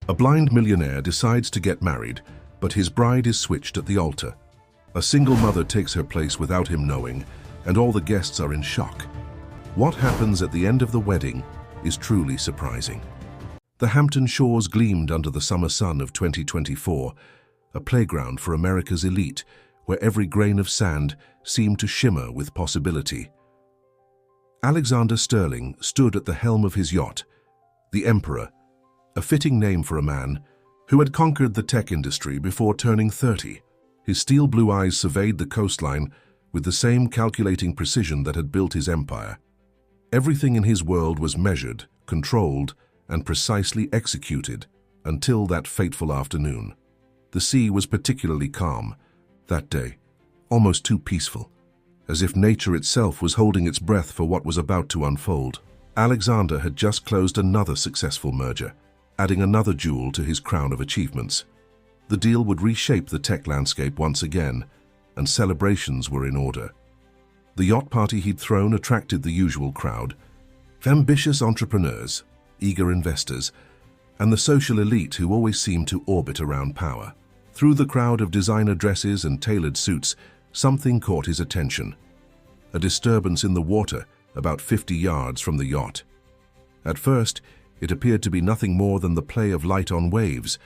A blind millionaire decides to get married, but his bride is switched at the altar. A single mother takes her place without him knowing, and all the guests are in shock. What happens at the end of the wedding is truly surprising. The Hampton shores gleamed under the summer sun of 2024, a playground for America's elite, where every grain of sand seemed to shimmer with possibility. Alexander Sterling stood at the helm of his yacht, the Emperor, a fitting name for a man who had conquered the tech industry before turning 30. His steel blue eyes surveyed the coastline with the same calculating precision that had built his empire. Everything in his world was measured, controlled, and precisely executed until that fateful afternoon. The sea was particularly calm that day, almost too peaceful, as if nature itself was holding its breath for what was about to unfold. Alexander had just closed another successful merger, adding another jewel to his crown of achievements. The deal would reshape the tech landscape once again, and celebrations were in order. The yacht party he'd thrown attracted the usual crowd: ambitious entrepreneurs, eager investors, and the social elite who always seemed to orbit around power. Through the crowd of designer dresses and tailored suits, something caught his attention: a disturbance in the water about 50 yards from the yacht. At first, it appeared to be nothing more than the play of light on waves,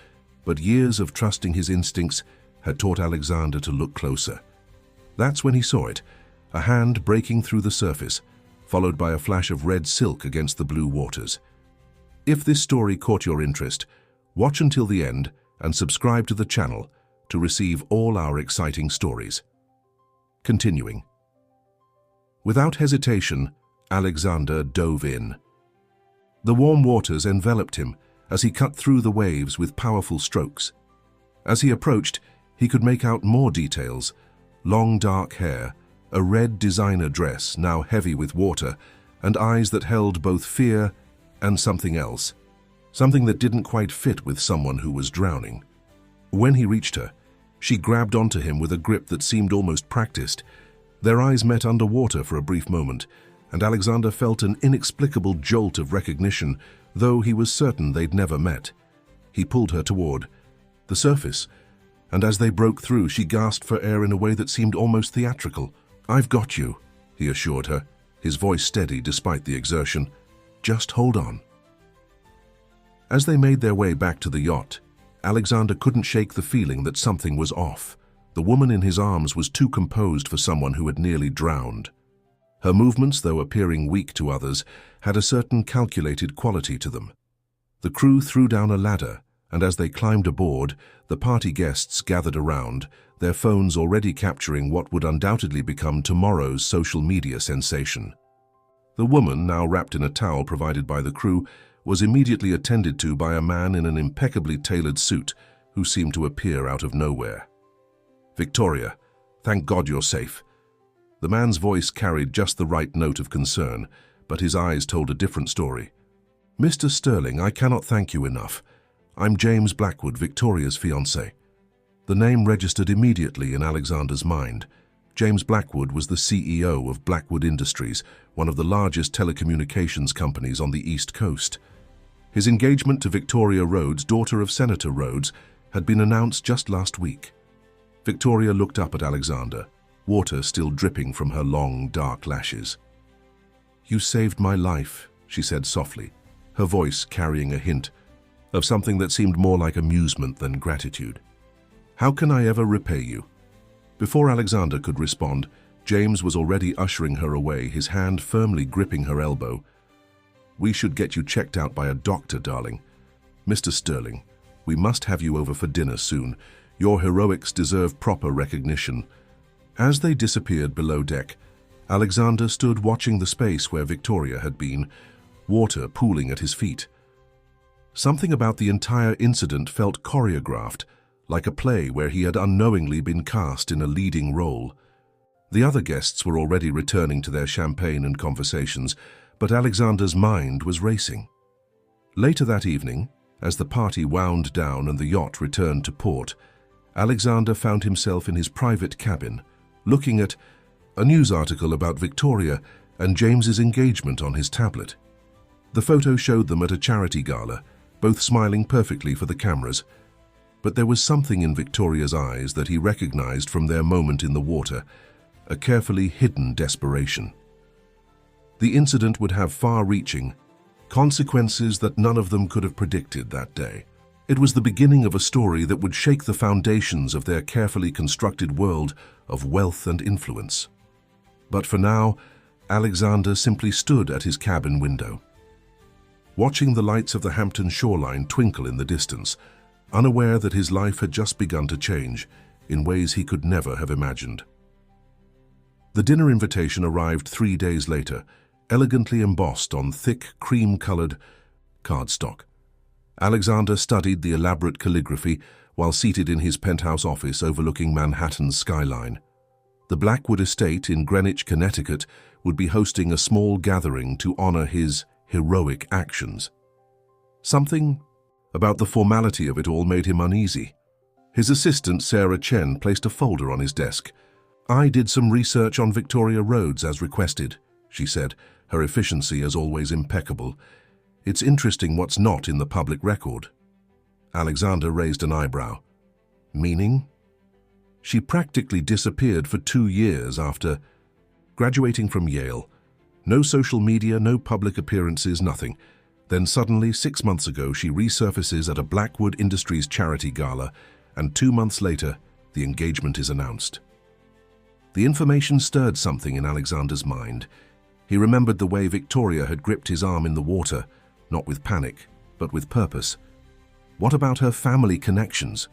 but years of trusting his instincts had taught Alexander to look closer. That's when he saw it, a hand breaking through the surface, followed by a flash of red silk against the blue waters. If this story caught your interest, watch until the end and subscribe to the channel to receive all our exciting stories. Continuing. Without hesitation, Alexander dove in. The warm waters enveloped him as he cut through the waves with powerful strokes. As he approached, he could make out more details: long dark hair, a red designer dress now heavy with water, and eyes that held both fear and something else, something that didn't quite fit with someone who was drowning. When he reached her, she grabbed onto him with a grip that seemed almost practiced. Their eyes met underwater for a brief moment, and Alexander felt an inexplicable jolt of recognition, though he was certain they'd never met. He pulled her toward the surface, and as they broke through, she gasped for air in a way that seemed almost theatrical. "I've got you," he assured her, his voice steady despite the exertion. "Just hold on." As they made their way back to the yacht, Alexander couldn't shake the feeling that something was off. The woman in his arms was too composed for someone who had nearly drowned. Her movements, though appearing weak to others, had a certain calculated quality to them. The crew threw down a ladder, and as they climbed aboard, the party guests gathered around, their phones already capturing what would undoubtedly become tomorrow's social media sensation. The woman, now wrapped in a towel provided by the crew, was immediately attended to by a man in an impeccably tailored suit who seemed to appear out of nowhere. "Victoria, thank God you're safe." The man's voice carried just the right note of concern, but his eyes told a different story. "Mr. Sterling, I cannot thank you enough. I'm James Blackwood, Victoria's fiancé." The name registered immediately in Alexander's mind. James Blackwood was the CEO of Blackwood Industries, one of the largest telecommunications companies on the East Coast. His engagement to Victoria Rhodes, daughter of Senator Rhodes, had been announced just last week. Victoria looked up at Alexander, water still dripping from her long, dark lashes. "You saved my life," she said softly, her voice carrying a hint of something that seemed more like amusement than gratitude. "How can I ever repay you?" Before Alexander could respond, James was already ushering her away, his hand firmly gripping her elbow. "We should get you checked out by a doctor, darling. Mr. Sterling, we must have you over for dinner soon. Your heroics deserve proper recognition." As they disappeared below deck, Alexander stood watching the space where Victoria had been, water pooling at his feet. Something about the entire incident felt choreographed, like a play where he had unknowingly been cast in a leading role. The other guests were already returning to their champagne and conversations, but Alexander's mind was racing. Later that evening, as the party wound down and the yacht returned to port, Alexander found himself in his private cabin, looking at a news article about Victoria and James's engagement on his tablet. The photo showed them at a charity gala, both smiling perfectly for the cameras. But there was something in Victoria's eyes that he recognized from their moment in the water, a carefully hidden desperation. The incident would have far-reaching consequences that none of them could have predicted that day. It was the beginning of a story that would shake the foundations of their carefully constructed world of wealth and influence. But for now, Alexander simply stood at his cabin window, watching the lights of the Hampton shoreline twinkle in the distance, unaware that his life had just begun to change in ways he could never have imagined. The dinner invitation arrived 3 days later, elegantly embossed on thick, cream-colored cardstock. Alexander studied the elaborate calligraphy while seated in his penthouse office overlooking Manhattan's skyline. The Blackwood estate in Greenwich, Connecticut, would be hosting a small gathering to honor his heroic actions. Something about the formality of it all made him uneasy. His assistant, Sarah Chen, placed a folder on his desk. "I did some research on Victoria Rhodes as requested," she said, her efficiency as always impeccable. "It's interesting what's not in the public record." Alexander raised an eyebrow. "Meaning?" "She practically disappeared for 2 years after graduating from Yale. No social media, no public appearances, nothing. Then suddenly, 6 months ago, she resurfaces at a Blackwood Industries charity gala, and 2 months later, the engagement is announced." The information stirred something in Alexander's mind. He remembered the way Victoria had gripped his arm in the water, not with panic, but with purpose. What about her family connections?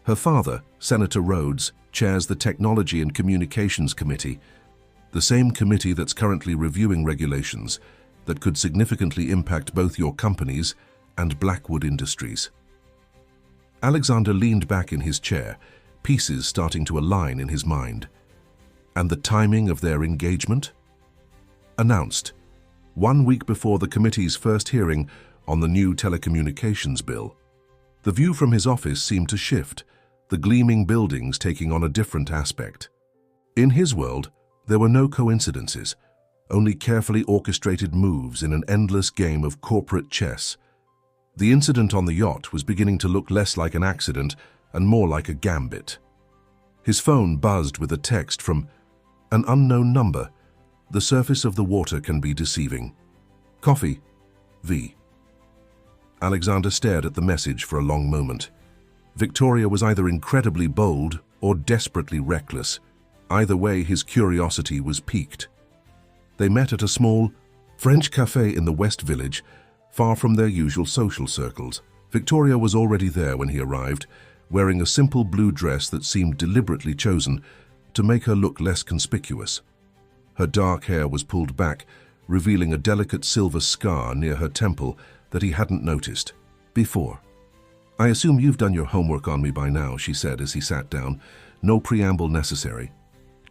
Her father, Senator Rhodes, chairs the Technology and Communications Committee, the same committee that's currently reviewing regulations that could significantly impact both your companies and Blackwood Industries. Alexander leaned back in his chair, pieces starting to align in his mind. And the timing of their engagement? Announced 1 week before the committee's first hearing on the new telecommunications bill. The view from his office seemed to shift, the gleaming buildings taking on a different aspect. In his world, there were no coincidences, only carefully orchestrated moves in an endless game of corporate chess. The incident on the yacht was beginning to look less like an accident and more like a gambit. His phone buzzed with a text from an unknown number. The surface of the water can be deceiving. Coffee, V. Alexander stared at the message for a long moment. Victoria was either incredibly bold or desperately reckless. Either way, his curiosity was piqued. They met at a small French cafe in the West Village, far from their usual social circles. Victoria was already there when he arrived, wearing a simple blue dress that seemed deliberately chosen to make her look less conspicuous. Her dark hair was pulled back, revealing a delicate silver scar near her temple that he hadn't noticed before. "I assume you've done your homework on me by now," she said as he sat down. "No preamble necessary.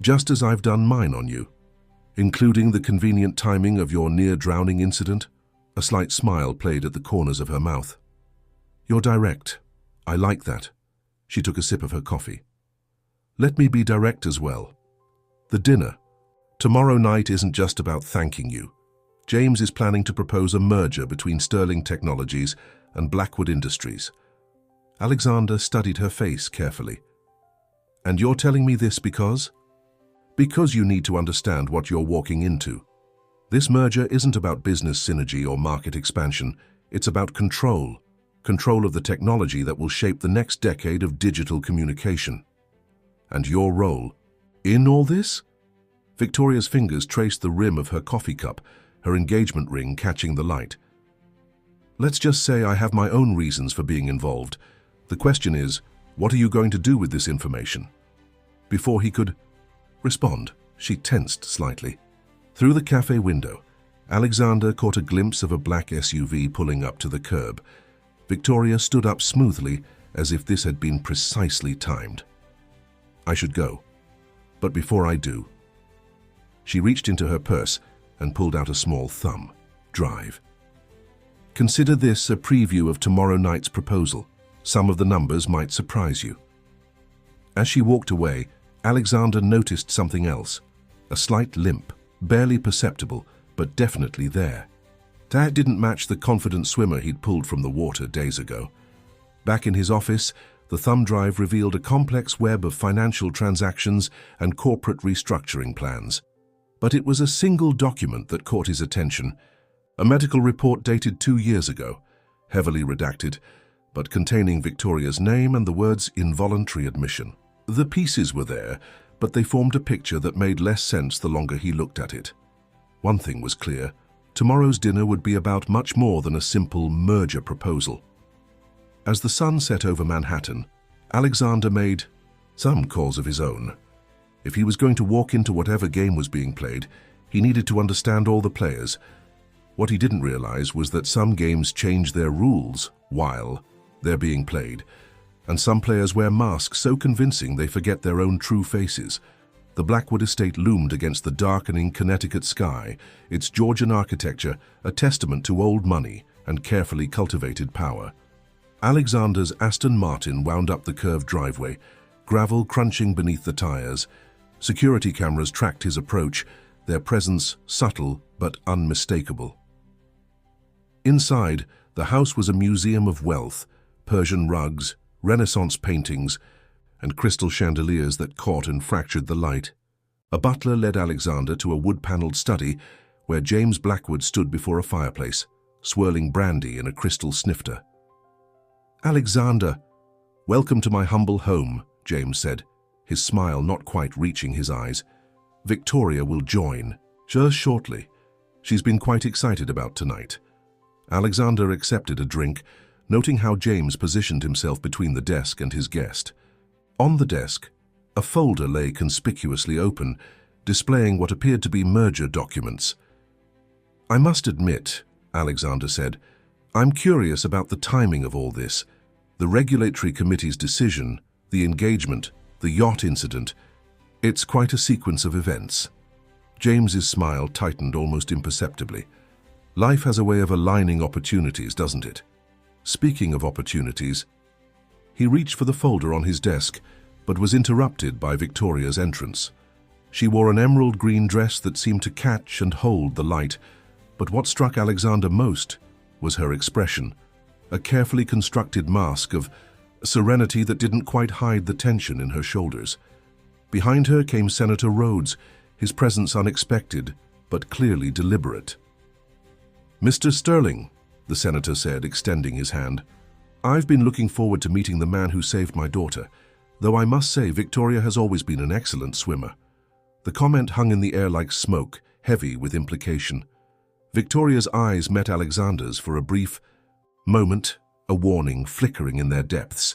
Just as I've done mine on you, including the convenient timing of your near-drowning incident." A slight smile played at the corners of her mouth. "You're direct. I like that." She took a sip of her coffee. "Let me be direct as well. The dinner. Tomorrow night isn't just about thanking you. James is planning to propose a merger between Sterling Technologies and Blackwood Industries." Alexander studied her face carefully. "And you're telling me this because?" "Because you need to understand what you're walking into. This merger isn't about business synergy or market expansion. It's about control. Control of the technology that will shape the next decade of digital communication. And your role in all this?" Victoria's fingers traced the rim of her coffee cup, her engagement ring catching the light. "Let's just say I have my own reasons for being involved. The question is, what are you going to do with this information?" Before he could respond, she tensed slightly. Through the cafe window, Alexander caught a glimpse of a black SUV pulling up to the curb. Victoria stood up smoothly, as if this had been precisely timed. "I should go. But before I do..." She reached into her purse and pulled out a small thumb drive. "Consider this a preview of tomorrow night's proposal. Some of the numbers might surprise you." As she walked away, Alexander noticed something else. A slight limp, barely perceptible, but definitely there. That didn't match the confident swimmer he'd pulled from the water days ago. Back in his office, the thumb drive revealed a complex web of financial transactions and corporate restructuring plans. But it was a single document that caught his attention, a medical report dated 2 years ago, heavily redacted, but containing Victoria's name and the words involuntary admission. The pieces were there, but they formed a picture that made less sense the longer he looked at it. One thing was clear: tomorrow's dinner would be about much more than a simple merger proposal. As the sun set over Manhattan, Alexander made some calls of his own. If he was going to walk into whatever game was being played, he needed to understand all the players. What he didn't realize was that some games change their rules while they're being played, and some players wear masks so convincing they forget their own true faces. The Blackwood estate loomed against the darkening Connecticut sky, its Georgian architecture a testament to old money and carefully cultivated power. Alexander's Aston Martin wound up the curved driveway, gravel crunching beneath the tires. Security cameras tracked his approach, their presence subtle but unmistakable. Inside, the house was a museum of wealth, Persian rugs, Renaissance paintings, and crystal chandeliers that caught and fractured the light. A butler led Alexander to a wood-paneled study where James Blackwood stood before a fireplace, swirling brandy in a crystal snifter. "Alexander, welcome to my humble home," James said, his smile not quite reaching his eyes. "Victoria will join, just shortly. She's been quite excited about tonight." Alexander accepted a drink, noting how James positioned himself between the desk and his guest. On the desk, a folder lay conspicuously open, displaying what appeared to be merger documents. "I must admit," Alexander said, "I'm curious about the timing of all this. The regulatory committee's decision, the engagement, the yacht incident. It's quite a sequence of events." James's smile tightened almost imperceptibly. Life has a way of aligning opportunities, doesn't it? Speaking of opportunities, he reached for the folder on his desk, but was interrupted by Victoria's entrance. She wore an emerald green dress that seemed to catch and hold the light, but what struck Alexander most was her expression, a carefully constructed mask of serenity that didn't quite hide the tension in her shoulders. Behind her came Senator Rhodes, his presence unexpected, but clearly deliberate. "Mr. Sterling," the senator said, extending his hand, "I've been looking forward to meeting the man who saved my daughter, though I must say Victoria has always been an excellent swimmer." The comment hung in the air like smoke, heavy with implication. Victoria's eyes met Alexander's for a brief moment, a warning flickering in their depths.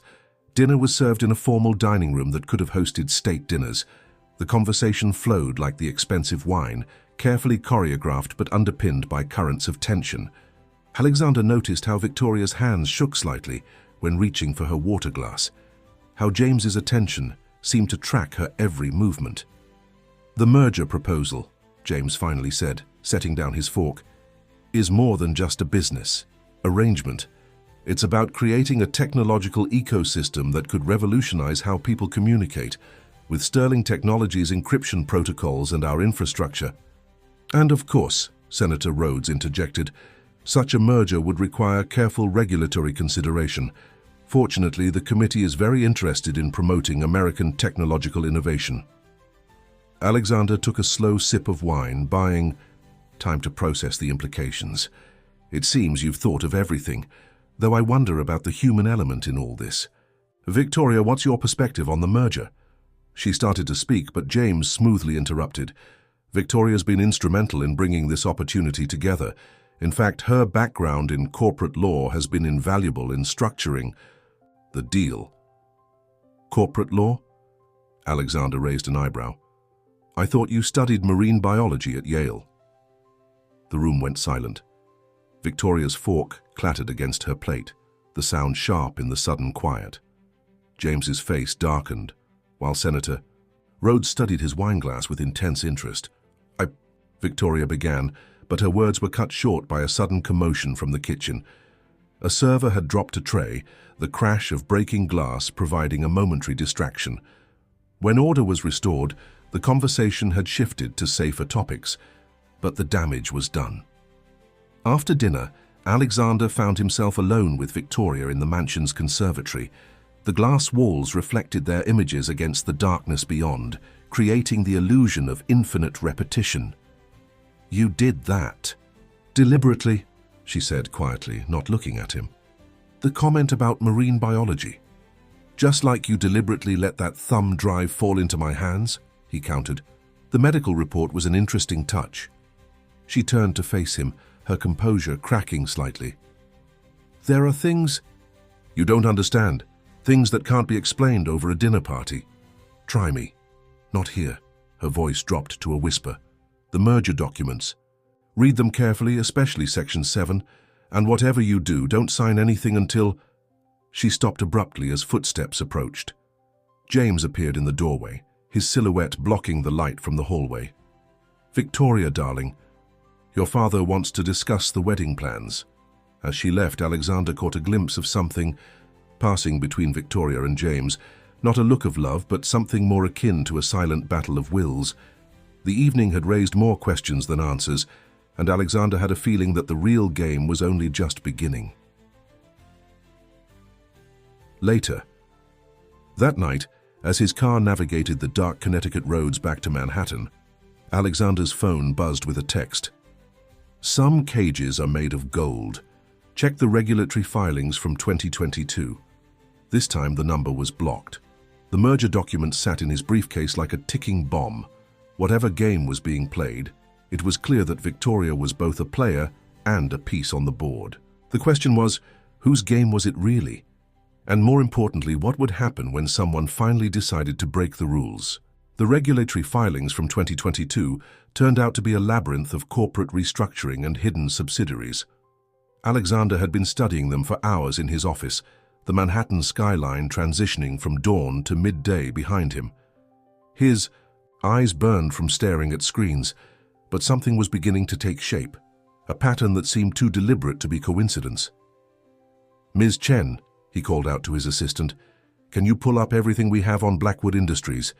Dinner was served in a formal dining room that could have hosted state dinners. The conversation flowed like the expensive wine, carefully choreographed but underpinned by currents of tension. Alexander noticed how Victoria's hands shook slightly when reaching for her water glass, how James's attention seemed to track her every movement. "The merger proposal," James finally said, setting down his fork, "is more than just a business arrangement. It's about creating a technological ecosystem that could revolutionize how people communicate, with Sterling Technologies' encryption protocols and our infrastructure. And of course," Senator Rhodes interjected, "such a merger would require careful regulatory consideration. Fortunately, the committee is very interested in promoting American technological innovation." Alexander took a slow sip of wine, buying time to process the implications. "It seems you've thought of everything, though I wonder about the human element in all this. Victoria, what's your perspective on the merger?" She started to speak, but James smoothly interrupted. "Victoria's been instrumental in bringing this opportunity together. In fact, her background in corporate law has been invaluable in structuring the deal." "Corporate law?" Alexander raised an eyebrow. "I thought you studied marine biology at Yale." The room went silent. Victoria's fork clattered against her plate, the sound sharp in the sudden quiet. James's face darkened, while Senator Rhodes studied his wineglass with intense interest. Victoria began, but her words were cut short by a sudden commotion from the kitchen. A server had dropped a tray, the crash of breaking glass providing a momentary distraction. When order was restored, the conversation had shifted to safer topics, but the damage was done. After dinner, Alexander found himself alone with Victoria in the mansion's conservatory. The glass walls reflected their images against the darkness beyond, creating the illusion of infinite repetition. "You did that." "Deliberately," she said quietly, not looking at him. "The comment about marine biology. Just like you deliberately let that thumb drive fall into my hands," he countered. The medical report was an interesting touch. She turned to face him, her composure cracking slightly. "There are things you don't understand, things that can't be explained over a dinner party. Try me." "Not here." Her voice dropped to a whisper. "The merger documents. Read them carefully, especially Section 7, and whatever you do, don't sign anything until—" She stopped abruptly as footsteps approached. James appeared in the doorway, his silhouette blocking the light from the hallway. "Victoria, darling, your father wants to discuss the wedding plans." As she left, Alexander caught a glimpse of something passing between Victoria and James, not a look of love, but something more akin to a silent battle of wills. The evening had raised more questions than answers, and Alexander had a feeling that the real game was only just beginning. Later. That night, as his car navigated the dark Connecticut roads back to Manhattan, Alexander's phone buzzed with a text. "Some cages are made of gold. Check the regulatory filings from 2022. This time the number was blocked. The merger documents sat in his briefcase like a ticking bomb. Whatever game was being played, it was clear that Victoria was both a player and a piece on the board. The question was, whose game was it really? And more importantly, what would happen when someone finally decided to break the rules? The regulatory filings from 2022 turned out to be a labyrinth of corporate restructuring and hidden subsidiaries. Alexander had been studying them for hours in his office, the Manhattan skyline transitioning from dawn to midday behind him. His eyes burned from staring at screens, but something was beginning to take shape, a pattern that seemed too deliberate to be coincidence. "Ms. Chen," he called out to his assistant, "can you pull up everything we have on Blackwood Industries?"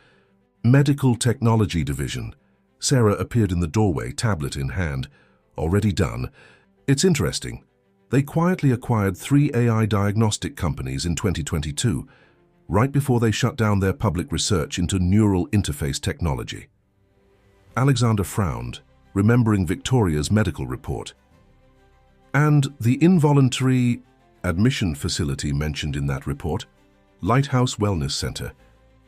"Medical Technology Division." Sarah appeared in the doorway, tablet in hand. "Already done. It's interesting. They quietly acquired 3 AI diagnostic companies in 2022, right before they shut down their public research into neural interface technology." Alexander frowned, remembering Victoria's medical report. "And the involuntary admission facility mentioned in that report? Lighthouse Wellness Center.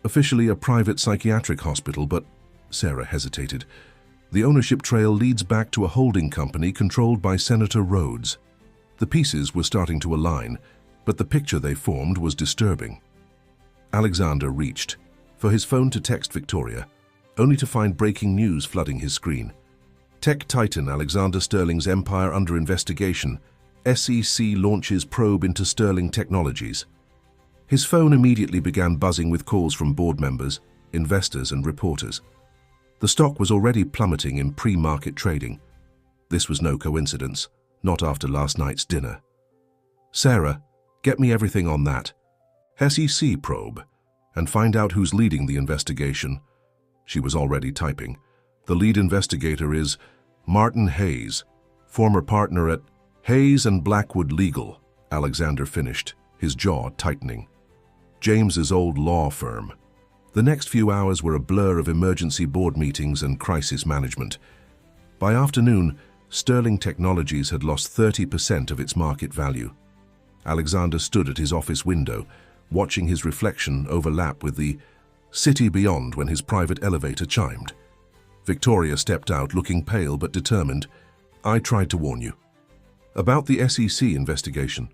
Officially a private psychiatric hospital, but—" Sarah hesitated. "The ownership trail leads back to a holding company controlled by Senator Rhodes." The pieces were starting to align, but the picture they formed was disturbing. Alexander reached for his phone to text Victoria, only to find breaking news flooding his screen. Tech titan Alexander Sterling's empire under investigation. SEC launches probe into Sterling Technologies. His phone immediately began buzzing with calls from board members, investors, and reporters. The stock was already plummeting in pre-market trading. This was no coincidence, not after last night's dinner. "Sarah, get me everything on that. SEC probe, and find out who's leading the investigation." She was already typing. "The lead investigator is Martin Hayes, former partner at Hayes and Blackwood Legal," Alexander finished, his jaw tightening. "James's old law firm." The next few hours were a blur of emergency board meetings and crisis management. By afternoon, Sterling Technologies had lost 30% of its market value. Alexander stood at his office window, watching his reflection overlap with the city beyond when his private elevator chimed. Victoria stepped out, looking pale but determined. "I tried to warn you." "About the SEC investigation?"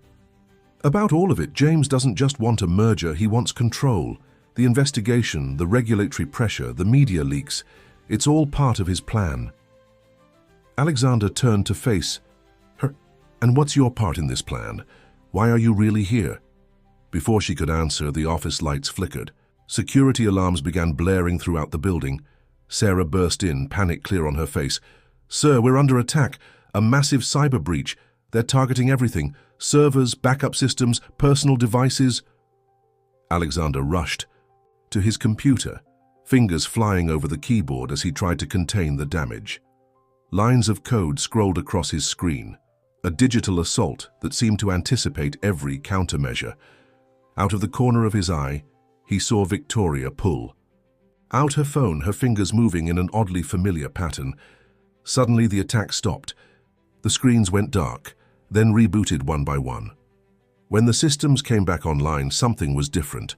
"About all of it. James doesn't just want a merger, he wants control. The investigation, the regulatory pressure, the media leaks, it's all part of his plan." Alexander turned to face her. "And what's your part in this plan? Why are you really here?" Before she could answer, the office lights flickered. Security alarms began blaring throughout the building. Sarah burst in, panic clear on her face. "Sir, we're under attack. A massive cyber breach. They're targeting everything. Servers, backup systems, personal devices." Alexander rushed to his computer, fingers flying over the keyboard as he tried to contain the damage. Lines of code scrolled across his screen. a digital assault that seemed to anticipate every countermeasure. Out of the corner of his eye, he saw Victoria pull out her phone, her fingers moving in an oddly familiar pattern. Suddenly the attack stopped. The screens went dark, then rebooted one by one. When the systems came back online, something was different.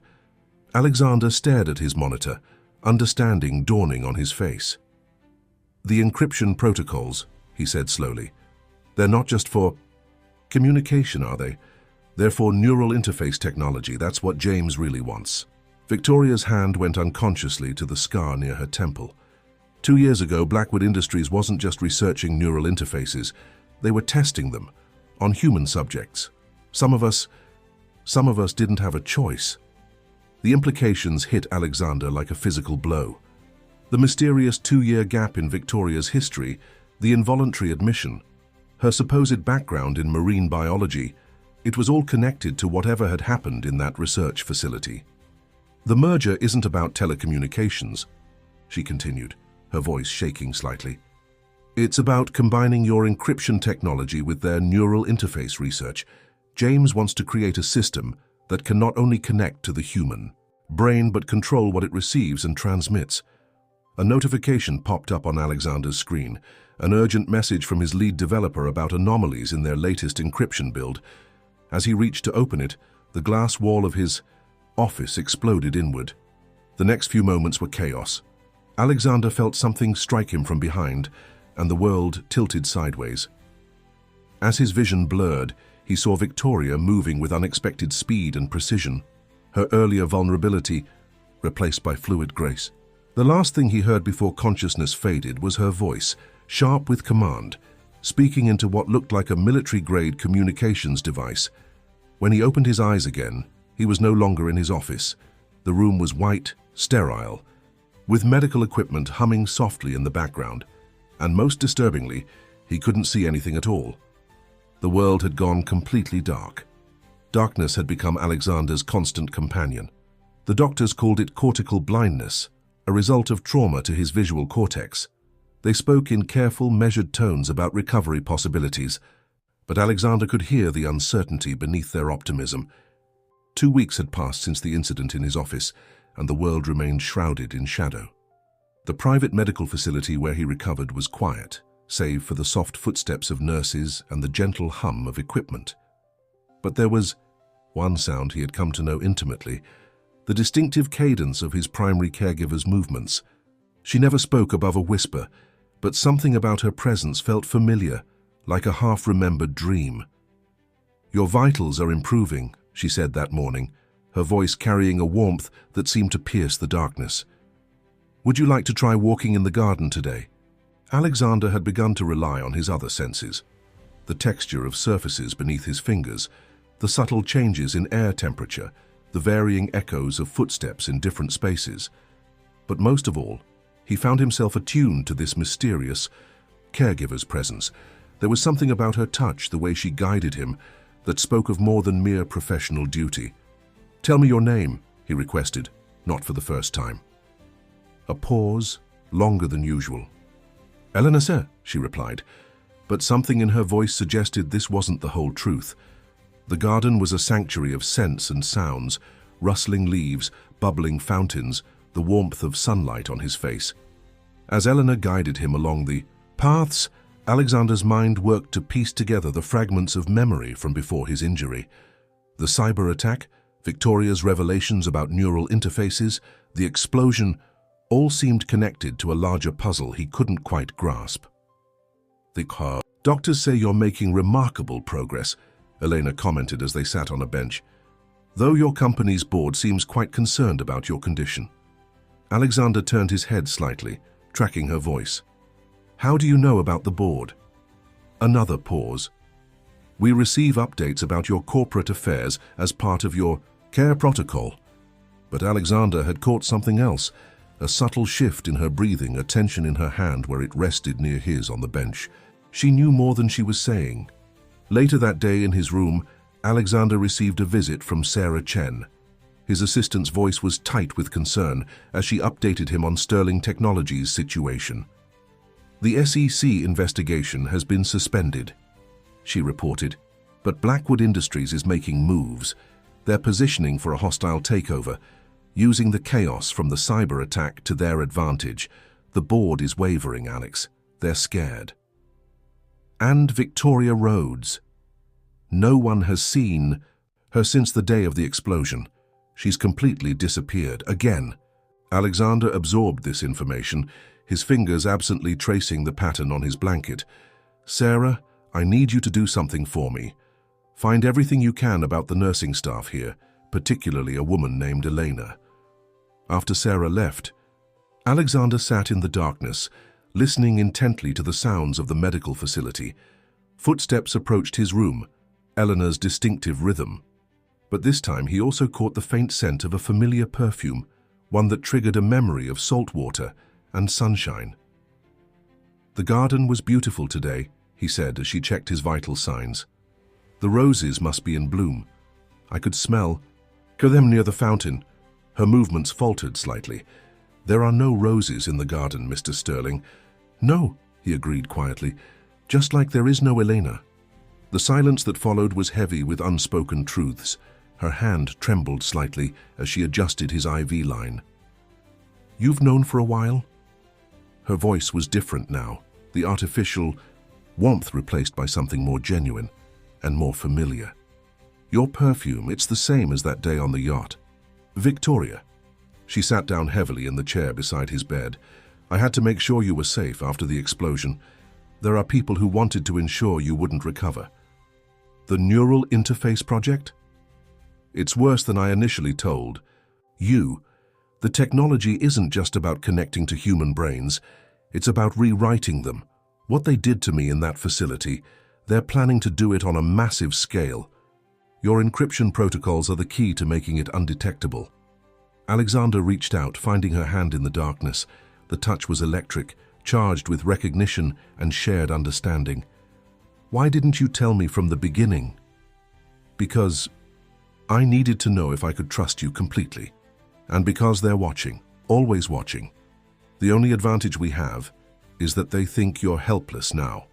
Alexander stared at his monitor, understanding dawning on his face. "The encryption protocols," he said slowly. "They're not just for communication, are they? They're for neural interface technology. That's what James really wants." Victoria's hand went unconsciously to the scar near her temple. 2 years ago, Blackwood Industries wasn't just researching neural interfaces. They were testing them on human subjects. Some of us didn't have a choice. The implications hit Alexander like a physical blow. The mysterious 2-year gap in Victoria's history, the involuntary admission, her supposed background in marine biology, it was all connected to whatever had happened in that research facility. "The merger isn't about telecommunications," she continued, her voice shaking slightly. "It's about combining your encryption technology with their neural interface research. James wants to create a system that can not only connect to the human brain but control what it receives and transmits." A notification popped up on Alexander's screen, an urgent message from his lead developer about anomalies in their latest encryption build. As he reached to open it, the glass wall of his office exploded inward. The next few moments were chaos. Alexander felt something strike him from behind, and the world tilted sideways. As his vision blurred, he saw Victoria moving with unexpected speed and precision, her earlier vulnerability replaced by fluid grace. The last thing he heard before consciousness faded was her voice, sharp with command, speaking into what looked like a military-grade communications device. When he opened his eyes again, he was no longer in his office. The room was white, sterile, with medical equipment humming softly in the background. And most disturbingly, he couldn't see anything at all. The world had gone completely dark. Darkness had become Alexander's constant companion. The doctors called it cortical blindness, a result of trauma to his visual cortex. They spoke in careful, measured tones about recovery possibilities, but Alexander could hear the uncertainty beneath their optimism. 2 weeks had passed since the incident in his office, and the world remained shrouded in shadow. The private medical facility where he recovered was quiet, save for the soft footsteps of nurses and the gentle hum of equipment. But there was one sound he had come to know intimately, the distinctive cadence of his primary caregiver's movements. She never spoke above a whisper, but something about her presence felt familiar, like a half-remembered dream. "Your vitals are improving," she said that morning, her voice carrying a warmth that seemed to pierce the darkness. "Would you like to try walking in the garden today?" Alexander had begun to rely on his other senses. The texture of surfaces beneath his fingers, the subtle changes in air temperature, the varying echoes of footsteps in different spaces. But most of all, he found himself attuned to this mysterious caregiver's presence. There was something about her touch, the way she guided him, that spoke of more than mere professional duty. "Tell me your name," he requested, not for the first time. A pause, longer than usual. "Eleanor, sir," she replied, but something in her voice suggested this wasn't the whole truth. The garden was a sanctuary of scents and sounds, rustling leaves, bubbling fountains, the warmth of sunlight on his face. As Eleanor guided him along the paths, Alexander's mind worked to piece together the fragments of memory from before his injury. The cyber attack, Victoria's revelations about neural interfaces, the explosion, all seemed connected to a larger puzzle he couldn't quite grasp. "Doctors say you're making remarkable progress," Elena commented as they sat on a bench, "though your company's board seems quite concerned about your condition." Alexander turned his head slightly, tracking her voice. "How do you know about the board?" Another pause. "We receive updates about your corporate affairs as part of your care protocol." But Alexander had caught something else, a subtle shift in her breathing, a tension in her hand where it rested near his on the bench. She knew more than she was saying. Later that day in his room, Alexander received a visit from Sarah Chen. His assistant's voice was tight with concern as she updated him on Sterling Technologies' situation. "The SEC investigation has been suspended," she reported. But Blackwood Industries is making moves. They're positioning for a hostile takeover, using the chaos from the cyber attack to their advantage. The board is wavering, Alex. They're scared. And Victoria Rhodes. No one has seen her since the day of the explosion. She's completely disappeared again. Alexander absorbed this information, his fingers absently tracing the pattern on his blanket. Sarah, I need you to do something for me. Find everything you can about the nursing staff here, particularly a woman named Elena. After Sarah left, Alexander sat in the darkness, listening intently to the sounds of the medical facility. Footsteps approached his room, Eleanor's distinctive rhythm. But this time he also caught the faint scent of a familiar perfume, one that triggered a memory of salt water and sunshine. The garden was beautiful today, he said as she checked his vital signs. The roses must be in bloom. I could smell them near the fountain. Her movements faltered slightly. There are no roses in the garden, Mr. Sterling. No, he agreed quietly, just like there is no Elena. The silence that followed was heavy with unspoken truths. Her hand trembled slightly as she adjusted his IV line. You've known for a while? Her voice was different now, the artificial warmth replaced by something more genuine and more familiar. Your perfume, it's the same as that day on the yacht. Victoria. She sat down heavily in the chair beside his bed. I had to make sure you were safe after the explosion. There are people who wanted to ensure you wouldn't recover. The Neural Interface Project? It's worse than I initially told. The technology isn't just about connecting to human brains. It's about rewriting them. What they did to me in that facility, they're planning to do it on a massive scale. Your encryption protocols are the key to making it undetectable. Alexander reached out, finding her hand in the darkness. The touch was electric, charged with recognition and shared understanding. Why didn't you tell me from the beginning? Because I needed to know if I could trust you completely. And because they're watching, always watching. The only advantage we have is that they think you're helpless now.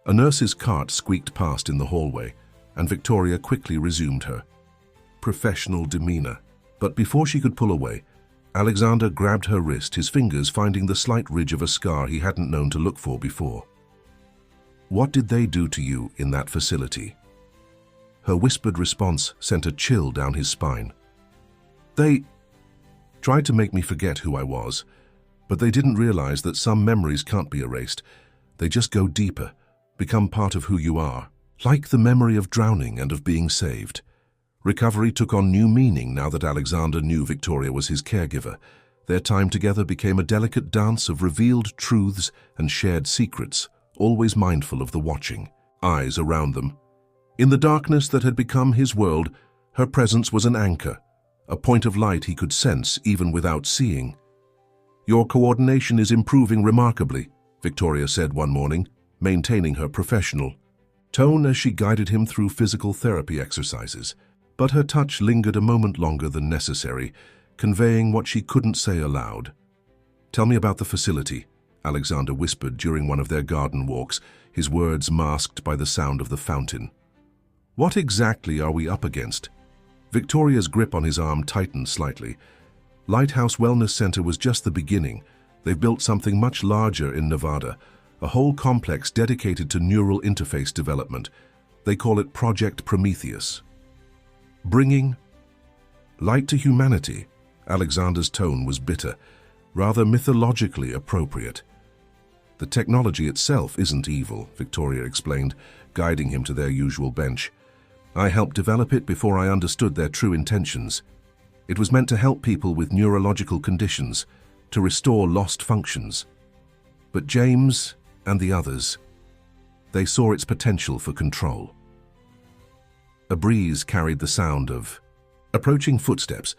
A nurse's cart squeaked past in the hallway, and Victoria quickly resumed her professional demeanor. But before she could pull away, Alexander grabbed her wrist, his fingers finding the slight ridge of a scar he hadn't known to look for before. What did they do to you in that facility? Her whispered response sent a chill down his spine. They tried to make me forget who I was, but they didn't realize that some memories can't be erased. They just go deeper, become part of who you are, like the memory of drowning and of being saved. Recovery took on new meaning now that Alexander knew Victoria was his caregiver. Their time together became a delicate dance of revealed truths and shared secrets, always mindful of the watching eyes around them. In the darkness that had become his world, her presence was an anchor, a point of light he could sense even without seeing. Your coordination is improving remarkably, Victoria said one morning, maintaining her professional tone as she guided him through physical therapy exercises. But her touch lingered a moment longer than necessary, conveying what she couldn't say aloud. Tell me about the facility, Alexander whispered during one of their garden walks, his words masked by the sound of the fountain. What exactly are we up against? Victoria's grip on his arm tightened slightly. Lighthouse Wellness Center was just the beginning. They've built something much larger in Nevada, a whole complex dedicated to neural interface development. They call it Project Prometheus. Bringing light to humanity. Alexander's tone was bitter, rather mythologically appropriate. The technology itself isn't evil, Victoria explained, guiding him to their usual bench. I helped develop it before I understood their true intentions. It was meant to help people with neurological conditions, to restore lost functions. But James and the others, they saw its potential for control. A breeze carried the sound of approaching footsteps,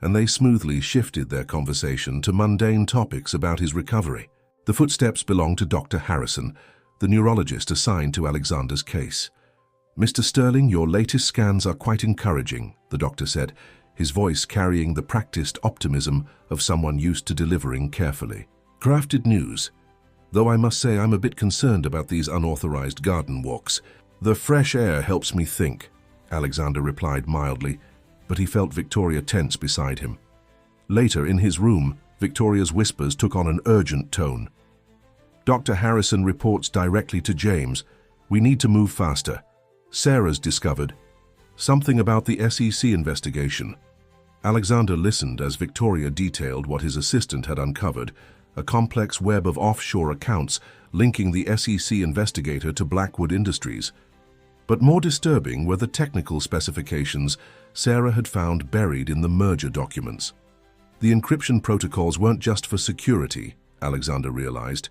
and they smoothly shifted their conversation to mundane topics about his recovery. The footsteps belonged to Dr. Harrison, the neurologist assigned to Alexander's case. Mr. Sterling, your latest scans are quite encouraging, the doctor said, his voice carrying the practiced optimism of someone used to delivering carefully crafted news. though I must say I'm a bit concerned about these unauthorized garden walks. The fresh air helps me think, Alexander replied mildly, but he felt Victoria tense beside him. Later, in his room, Victoria's whispers took on an urgent tone. Dr. Harrison reports directly to James. We need to move faster. Sarah's discovered something about the SEC investigation. Alexander listened as Victoria detailed what his assistant had uncovered, a complex web of offshore accounts linking the SEC investigator to Blackwood Industries. But more disturbing were the technical specifications Sarah had found buried in the merger documents. The encryption protocols weren't just for security, Alexander realized.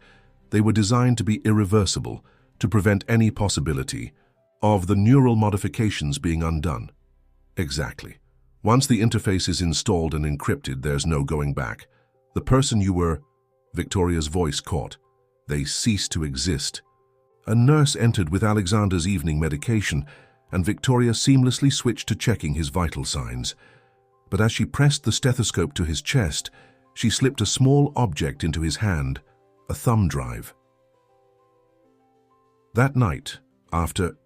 They were designed to be irreversible, to prevent any possibility of the neural modifications being undone. Exactly. Once the interface is installed and encrypted, there's no going back. The person you were, Victoria's voice caught. They cease to exist. A nurse entered with Alexander's evening medication, and Victoria seamlessly switched to checking his vital signs. But as she pressed the stethoscope to his chest, she slipped a small object into his hand, a thumb drive. That night, after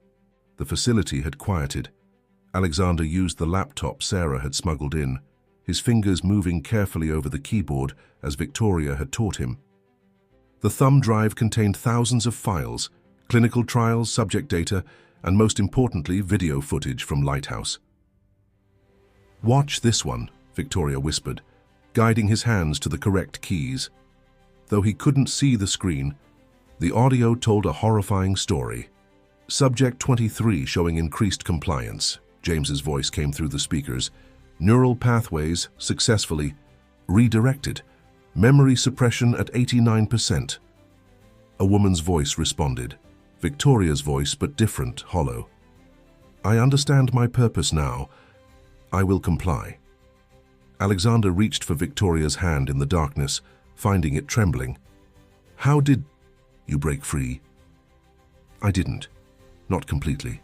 the facility had quieted, Alexander used the laptop Sarah had smuggled in, his fingers moving carefully over the keyboard as Victoria had taught him. The thumb drive contained thousands of files, clinical trials, subject data, and most importantly, video footage from Lighthouse. "Watch this one," Victoria whispered, guiding his hands to the correct keys. Though he couldn't see the screen, the audio told a horrifying story. Subject 23 showing increased compliance. James's voice came through the speakers. Neural pathways successfully redirected. Memory suppression at 89%. A woman's voice responded. Victoria's voice, but different, hollow. "I understand my purpose now. I will comply." Alexander reached for Victoria's hand in the darkness, finding it trembling. "How did you break free?" "I didn't. Not completely.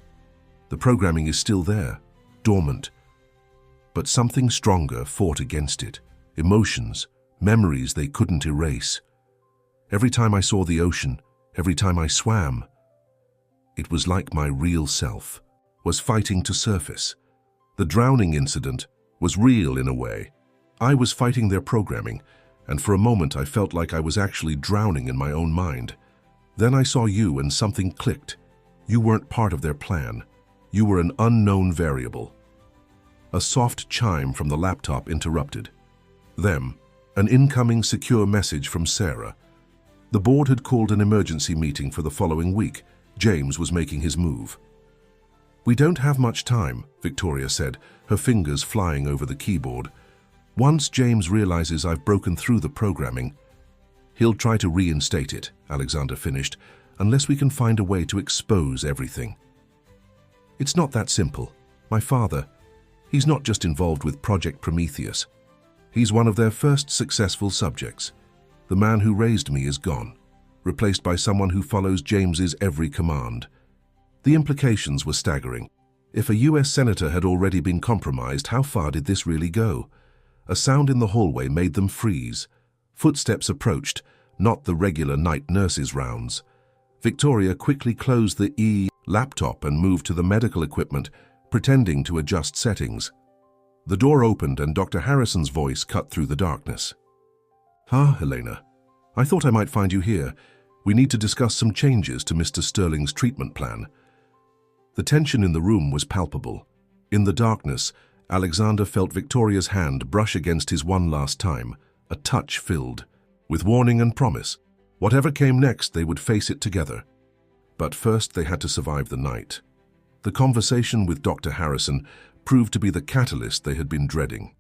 The programming is still there, dormant. But something stronger fought against it. Emotions, memories they couldn't erase. Every time I saw the ocean, every time I swam, it was like my real self was fighting to surface. The drowning incident was real in a way. I was fighting their programming, and for a moment I felt like I was actually drowning in my own mind. Then I saw you and something clicked. You weren't part of their plan. You were an unknown variable." A soft chime from the laptop interrupted. Them, an incoming secure message from Sarah. The board had called an emergency meeting for the following week. James was making his move. "We don't have much time," Victoria said, her fingers flying over the keyboard. "Once James realizes I've broken through the programming, he'll try to reinstate it," Alexander finished, "unless we can find a way to expose everything." "It's not that simple. My father, he's not just involved with Project Prometheus. He's one of their first successful subjects. The man who raised me is gone, replaced by someone who follows James's every command." The implications were staggering. If a US senator had already been compromised, how far did this really go? A sound in the hallway made them freeze. Footsteps approached, not the regular night nurses' rounds. Victoria quickly closed the laptop and moved to the medical equipment, pretending to adjust settings. The door opened and Dr. Harrison's voice cut through the darkness. "Ah, Helena, I thought I might find you here. We need to discuss some changes to Mr. Sterling's treatment plan." The tension in the room was palpable. In the darkness, Alexander felt Victoria's hand brush against his one last time, a touch filled with warning and promise. Whatever came next, they would face it together. But first, they had to survive the night. The conversation with Dr. Harrison proved to be the catalyst they had been dreading.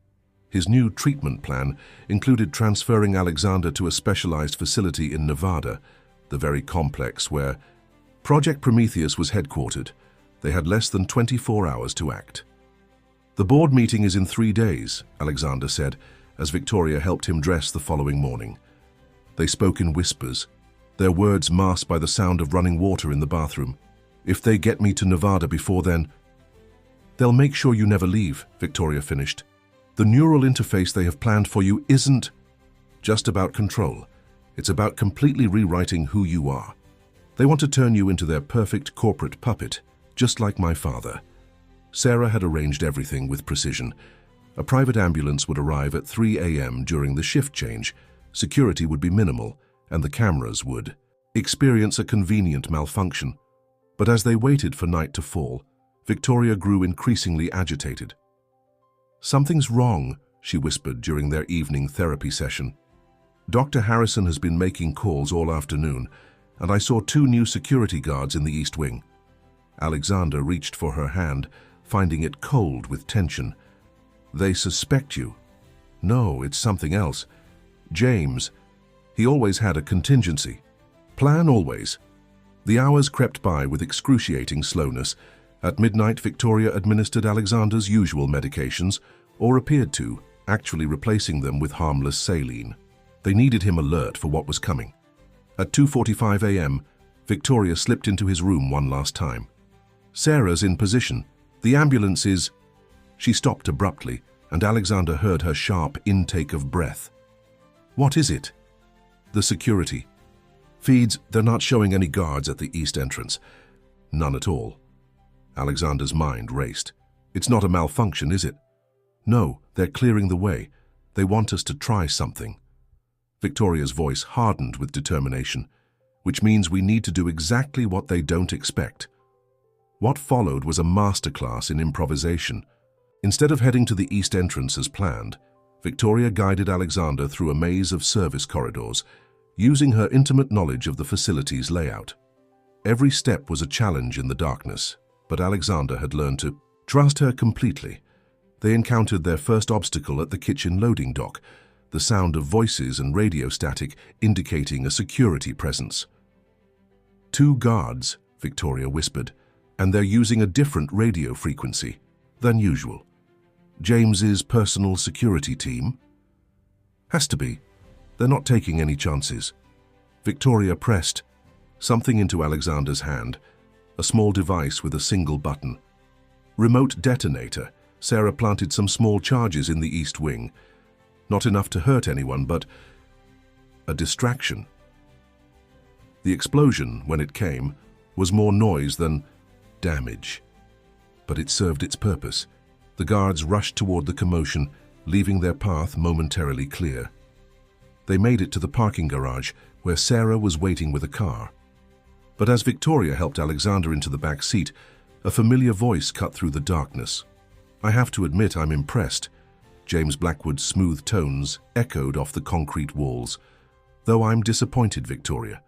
His new treatment plan included transferring Alexander to a specialized facility in Nevada, the very complex where Project Prometheus was headquartered. They had less than 24 hours to act. "The board meeting is in 3 days, Alexander said, as Victoria helped him dress the following morning. They spoke in whispers, their words masked by the sound of running water in the bathroom. "If they get me to Nevada before then..." "They'll make sure you never leave," Victoria finished. "The neural interface they have planned for you isn't just about control. It's about completely rewriting who you are. They want to turn you into their perfect corporate puppet, just like my father. Sarah had arranged everything with precision. A private ambulance would arrive at 3 a.m. during the shift change. Security would be minimal, and the cameras would experience a convenient malfunction. But as they waited for night to fall, Victoria grew increasingly agitated. "Something's wrong," she whispered during their evening therapy session. "Dr. Harrison has been making calls all afternoon, and I saw 2 new security guards in the East Wing." Alexander reached for her hand, finding it cold with tension. "They suspect you." "No, it's something else. James, he always had a contingency plan, always." The hours crept by with excruciating slowness. At midnight, Victoria administered Alexander's usual medications, or appeared to, actually replacing them with harmless saline. They needed him alert for what was coming. At 2:45 a.m., Victoria slipped into his room one last time. "Sarah's in position. The ambulance is—" She stopped abruptly, and Alexander heard her sharp intake of breath. "What is it?" "The security. Feeds, they're not showing any guards at the east entrance. None at all." Alexander's mind raced. "It's not a malfunction, is it?" "No, they're clearing the way. They want us to try something." Victoria's voice hardened with determination, "which means we need to do exactly what they don't expect." What followed was a masterclass in improvisation. Instead of heading to the east entrance as planned, Victoria guided Alexander through a maze of service corridors, using her intimate knowledge of the facility's layout. Every step was a challenge in the darkness, but Alexander had learned to trust her completely. They encountered their first obstacle at the kitchen loading dock, the sound of voices and radio static indicating a security presence. "2 guards," Victoria whispered, "and they're using a different radio frequency than usual. James's personal security team?" "Has to be. They're not taking any chances." Victoria pressed something into Alexander's hand, a small device with a single button. "Remote detonator." Sarah planted some small charges in the East Wing. Not enough to hurt anyone, but a distraction. The explosion, when it came, was more noise than damage. But it served its purpose. The guards rushed toward the commotion, leaving their path momentarily clear. They made it to the parking garage, where Sarah was waiting with a car. But as Victoria helped Alexander into the back seat, a familiar voice cut through the darkness. "I have to admit I'm impressed." James Blackwood's smooth tones echoed off the concrete walls. "Though I'm disappointed, Victoria.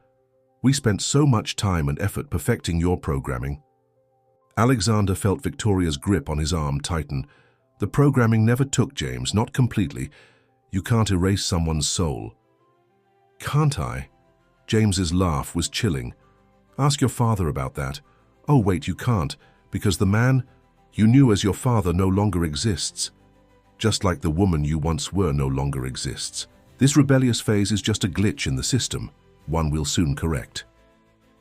We spent so much time and effort perfecting your programming." Alexander felt Victoria's grip on his arm tighten. "The programming never took, James, not completely. You can't erase someone's soul." "Can't I?" James's laugh was chilling. "Ask your father about that." "Oh, wait, you can't, because the man you knew as your father no longer exists. Just like the woman you once were no longer exists. This rebellious phase is just a glitch in the system, one we'll soon correct."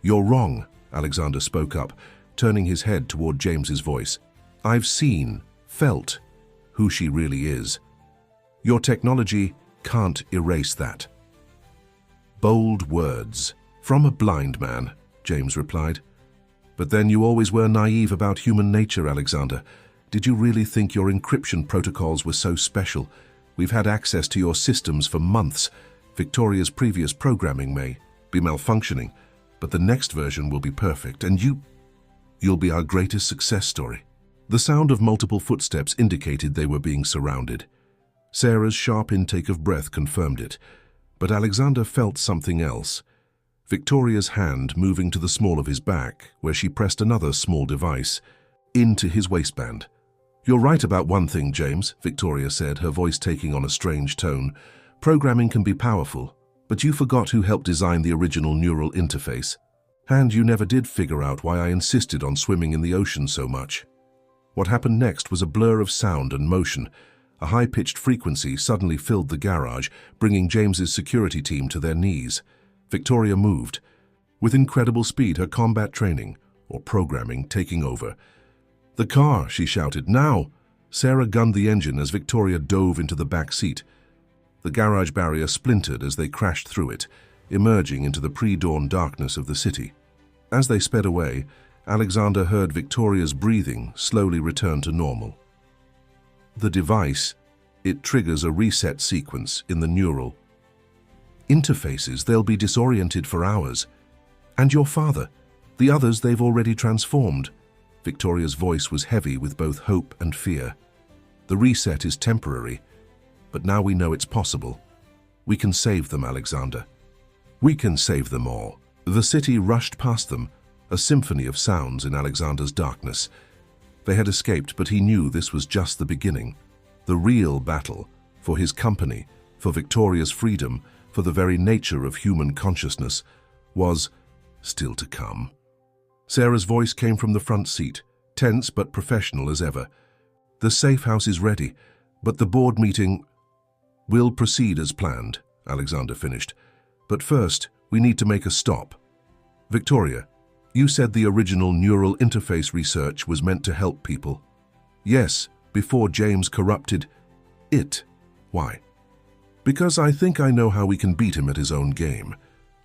"You're wrong," Alexander spoke up, turning his head toward James's voice. "I've seen, felt, who she really is. Your technology can't erase that." "Bold words. From a blind man," James replied. "But then you always were naive about human nature, Alexander. Did you really think your encryption protocols were so special? We've had access to your systems for months. Victoria's previous programming may be malfunctioning, but the next version will be perfect, and you'll be our greatest success story." The sound of multiple footsteps indicated they were being surrounded. Sarah's sharp intake of breath confirmed it, but Alexander felt something else. Victoria's hand moving to the small of his back, where she pressed another small device into his waistband. "You're right about one thing, James," Victoria said, her voice taking on a strange tone. "Programming can be powerful, but you forgot who helped design the original neural interface. And you never did figure out why I insisted on swimming in the ocean so much." What happened next was a blur of sound and motion. A high-pitched frequency suddenly filled the garage, bringing James's security team to their knees. Victoria moved. With incredible speed, her combat training, or programming, taking over. "The car!" she shouted. "Now!" Sarah gunned the engine as Victoria dove into the back seat. The garage barrier splintered as they crashed through it. emerging into the pre-dawn darkness of the city. As they sped away, Alexander heard Victoria's breathing slowly return to normal. The device, it triggers a reset sequence in the neural interfaces. They'll be disoriented for hours. And your father, the others they've already transformed. Victoria's voice was heavy with both hope and fear. The reset is temporary, but now we know it's possible. We can save them, Alexander. We can save them all. The city rushed past them, a symphony of sounds in Alexander's darkness. They had escaped, but he knew this was just the beginning. The real battle, for his company, for Victoria's freedom, for the very nature of human consciousness, was still to come. Sarah's voice came from the front seat, tense but professional as ever. The safe house is ready, but the board meeting will proceed as planned, Alexander finished. But first, we need to make a stop. Victoria, you said the original neural interface research was meant to help people. Yes, before James corrupted it. Why? Because I think I know how we can beat him at his own game.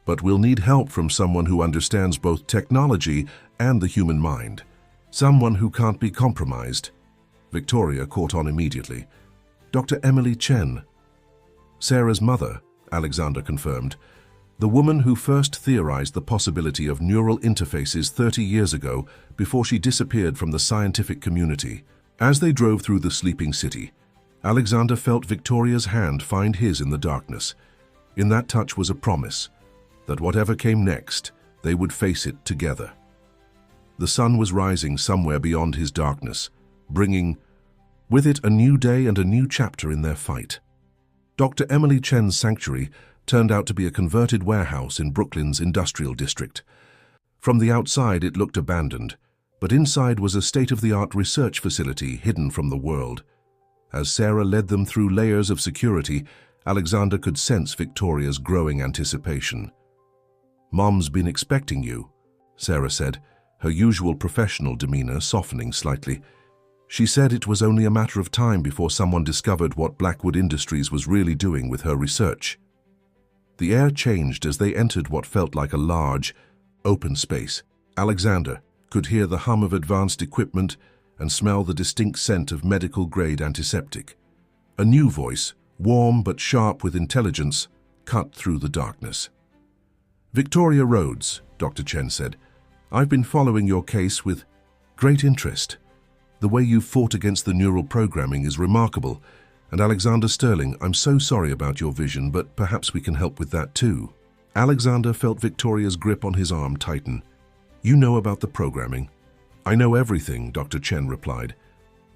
But we'll need help from someone who understands both technology and the human mind. Someone who can't be compromised. Victoria caught on immediately. Dr. Emily Chen. Sarah's mother, Alexander confirmed. The woman who first theorized the possibility of neural interfaces 30 years ago before she disappeared from the scientific community. As they drove through the sleeping city, Alexander felt Victoria's hand find his in the darkness. In that touch was a promise that whatever came next, they would face it together. The sun was rising somewhere beyond his darkness, bringing with it a new day and a new chapter in their fight. Dr. Emily Chen's sanctuary turned out to be a converted warehouse in Brooklyn's industrial district. From the outside it looked abandoned, but inside was a state-of-the-art research facility hidden from the world. As Sarah led them through layers of security, Alexander could sense Victoria's growing anticipation. "Mom's been expecting you," Sarah said, her usual professional demeanor softening slightly. She said it was only a matter of time before someone discovered what Blackwood Industries was really doing with her research. The air changed as they entered what felt like a large, open space. Alexander could hear the hum of advanced equipment and smell the distinct scent of medical-grade antiseptic. A new voice, warm but sharp with intelligence, cut through the darkness. "Victoria Rhodes," Dr. Chen said, "I've been following your case with great interest. The way you've fought against the neural programming is remarkable. And Alexander Sterling, I'm so sorry about your vision, but perhaps we can help with that too." Alexander felt Victoria's grip on his arm tighten. "You know about the programming." "I know everything," Dr. Chen replied.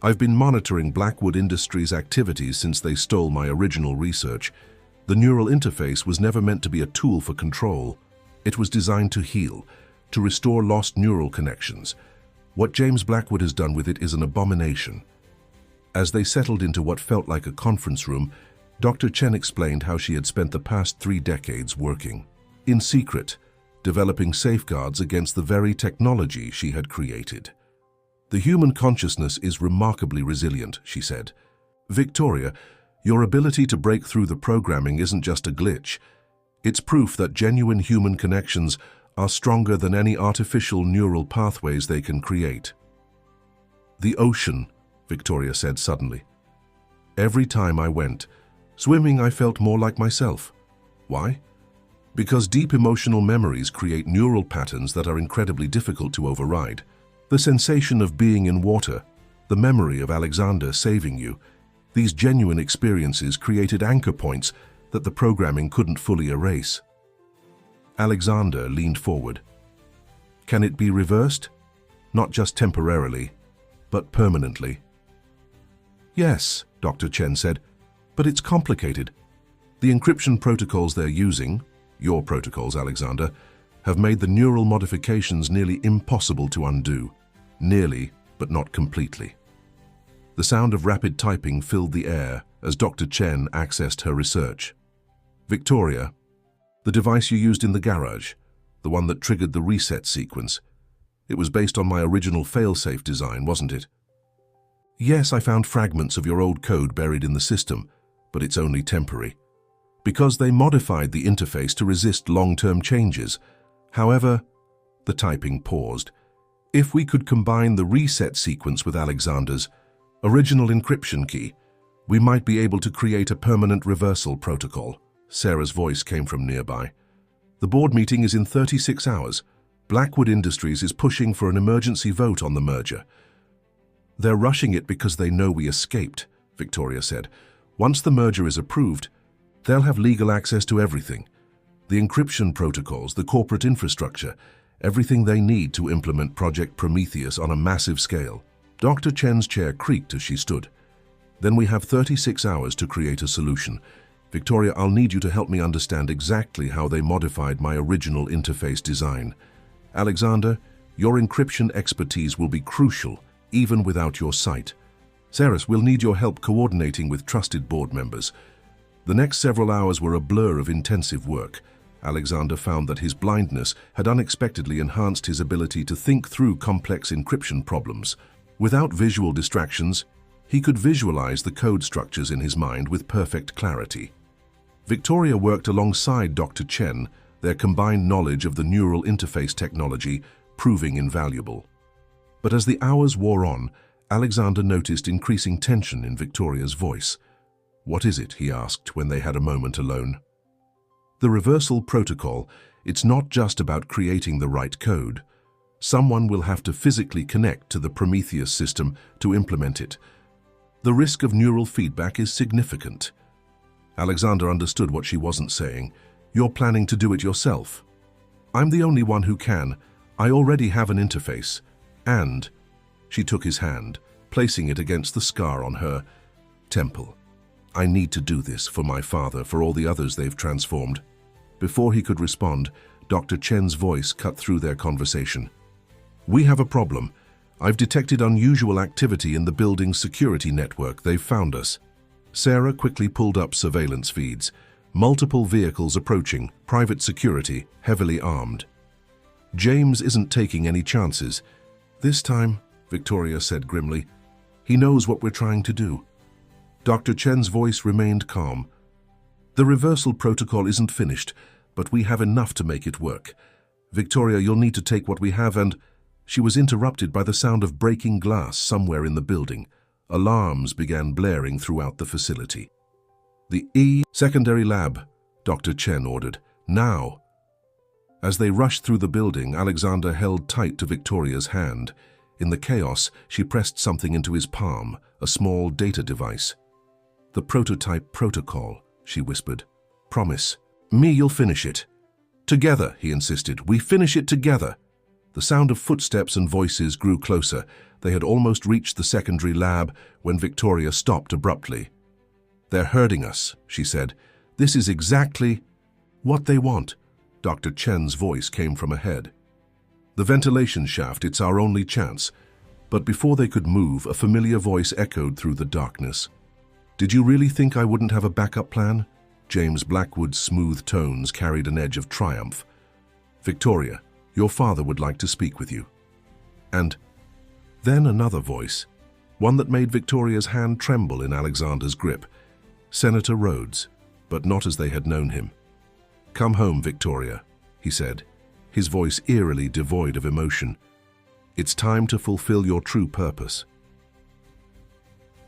"I've been monitoring Blackwood Industries' activities since they stole my original research. The neural interface was never meant to be a tool for control. It was designed to heal, to restore lost neural connections. What James Blackwood has done with it is an abomination." As they settled into what felt like a conference room, Dr. Chen explained how she had spent the past 3 decades working, in secret, developing safeguards against the very technology she had created. "The human consciousness is remarkably resilient," she said. "Victoria, your ability to break through the programming isn't just a glitch. It's proof that genuine human connections are stronger than any artificial neural pathways they can create." "The ocean," Victoria said suddenly. "Every time I went swimming, I felt more like myself. Why? Because deep emotional memories create neural patterns that are incredibly difficult to override. The sensation of being in water, the memory of Alexander saving you, these genuine experiences created anchor points that the programming couldn't fully erase." Alexander leaned forward. "Can it be reversed? Not just temporarily, but permanently?" "Yes," Dr. Chen said, "but it's complicated. The encryption protocols they're using, your protocols, Alexander, have made the neural modifications nearly impossible to undo. Nearly, but not completely." The sound of rapid typing filled the air as Dr. Chen accessed her research. "Victoria, the device you used in the garage, the one that triggered the reset sequence, it was based on my original fail-safe design, wasn't it?" "Yes, I found fragments of your old code buried in the system, but it's only temporary. because they modified the interface to resist long-term changes. However, the typing paused. If we could combine the reset sequence with Alexander's original encryption key, we might be able to create a permanent reversal protocol. Sarah's voice came from nearby. The board meeting is in 36 hours. Blackwood Industries is pushing for an emergency vote on the merger. They're rushing it because they know we escaped, Victoria said. Once the merger is approved, they'll have legal access to everything. The encryption protocols, the corporate infrastructure, everything they need to implement Project Prometheus on a massive scale. Dr. Chen's chair creaked as she stood. Then we have 36 hours to create a solution. Victoria, I'll need you to help me understand exactly how they modified my original interface design. Alexander, your encryption expertise will be crucial, even without your sight. Sarah, we'll need your help coordinating with trusted board members. The next several hours were a blur of intensive work. Alexander found that his blindness had unexpectedly enhanced his ability to think through complex encryption problems. Without visual distractions, he could visualize the code structures in his mind with perfect clarity. Victoria worked alongside Dr. Chen, their combined knowledge of the neural interface technology proving invaluable. But as the hours wore on, Alexander noticed increasing tension in Victoria's voice. "What is it?" he asked when they had a moment alone. "The reversal protocol, it's not just about creating the right code. Someone will have to physically connect to the Prometheus system to implement it. The risk of neural feedback is significant." Alexander understood what she wasn't saying. "You're planning to do it yourself." "I'm the only one who can. I already have an interface. And..." She took his hand, placing it against the scar on her temple. "I need to do this for my father, for all the others they've transformed." Before he could respond, Dr. Chen's voice cut through their conversation. "We have a problem. I've detected unusual activity in the building's security network. They've found us." Sarah quickly pulled up surveillance feeds. Multiple vehicles approaching, private security, heavily armed. "James isn't taking any chances. This time," Victoria said grimly, "he knows what we're trying to do." Dr. Chen's voice remained calm. "The reversal protocol isn't finished, but we have enough to make it work. Victoria, you'll need to take what we have and..." She was interrupted by the sound of breaking glass somewhere in the building. Alarms began blaring throughout the facility. "The secondary lab," Dr. Chen ordered. "Now!" As they rushed through the building, Alexander held tight to Victoria's hand. In the chaos, she pressed something into his palm, a small data device. "The prototype protocol," she whispered. "Promise me you'll finish it." "Together," he insisted. "We finish it together." The sound of footsteps and voices grew closer. They had almost reached the secondary lab when Victoria stopped abruptly. "They're hurting us," she said. "This is exactly what they want." Dr. Chen's voice came from ahead. "The ventilation shaft, it's our only chance." But before they could move, a familiar voice echoed through the darkness. "Did you really think I wouldn't have a backup plan?" James Blackwood's smooth tones carried an edge of triumph. "Victoria, your father would like to speak with you." And then another voice, one that made Victoria's hand tremble in Alexander's grip. Senator Rhodes, but not as they had known him. "Come home, Victoria," he said, his voice eerily devoid of emotion. "It's time to fulfill your true purpose."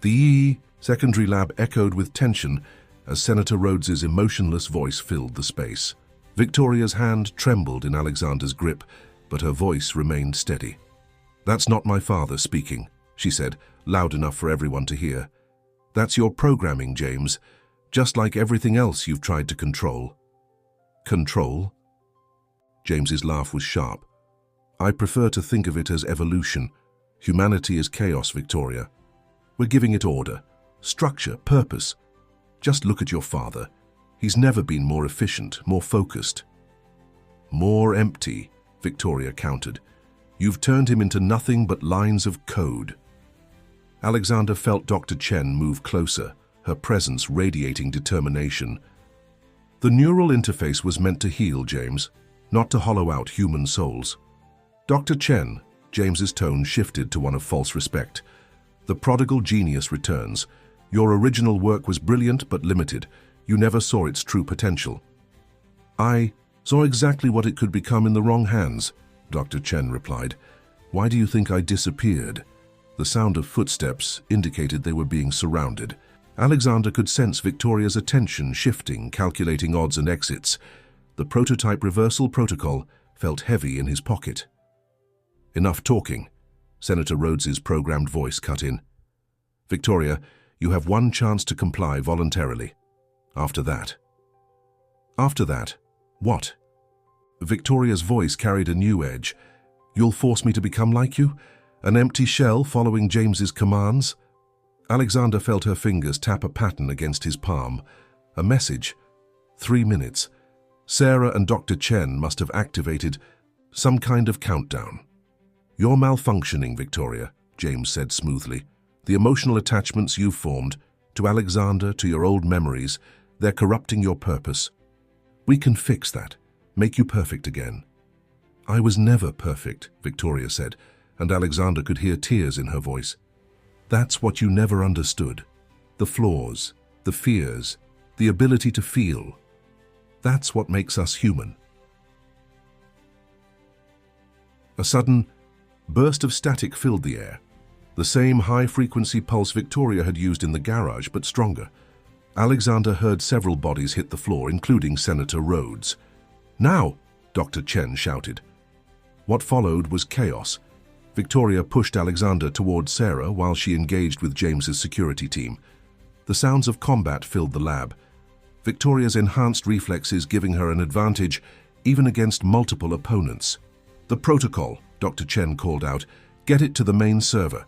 The secondary lab echoed with tension as Senator Rhodes's emotionless voice filled the space. Victoria's hand trembled in Alexander's grip, but her voice remained steady. "That's not my father speaking," she said, loud enough for everyone to hear. "That's your programming, James, just like everything else you've tried to control." "Control?" James's laugh was sharp. "I prefer to think of it as evolution. Humanity is chaos, Victoria. We're giving it order, structure, purpose. Just look at your father. He's never been more efficient, more focused." "More empty," Victoria countered. "You've turned him into nothing but lines of code." Alexander felt Dr. Chen move closer, her presence radiating determination. "The neural interface was meant to heal, James, not to hollow out human souls." "Dr. Chen," James's tone shifted to one of false respect. "The prodigal genius returns. Your original work was brilliant but limited. You never saw its true potential. I saw exactly what it could become in the wrong hands, Dr. Chen replied. Why do you think I disappeared? The sound of footsteps indicated they were being surrounded. Alexander could sense Victoria's attention shifting, calculating odds and exits. The prototype reversal protocol felt heavy in his pocket. Enough talking, Senator Rhodes's programmed voice cut in. Victoria, you have one chance to comply voluntarily. After that, what? Victoria's voice carried a new edge. You'll force me to become like you? An empty shell following James's commands? Alexander felt her fingers tap a pattern against his palm. A message. 3 minutes. Sarah and Dr. Chen must have activated some kind of countdown. You're malfunctioning, Victoria, James said smoothly. The emotional attachments you've formed, to Alexander, to your old memories, they're corrupting your purpose. We can fix that, make you perfect again. I was never perfect, Victoria said, and Alexander could hear tears in her voice. That's what you never understood. The flaws, the fears, the ability to feel. That's what makes us human. A sudden burst of static filled the air. The same high-frequency pulse Victoria had used in the garage, but stronger. Alexander heard several bodies hit the floor, including Senator Rhodes. Now, Dr. Chen shouted. What followed was chaos. Victoria pushed Alexander toward Sarah while she engaged with James's security team. The sounds of combat filled the lab. Victoria's enhanced reflexes giving her an advantage even against multiple opponents. The protocol, Dr. Chen called out. Get it to the main server.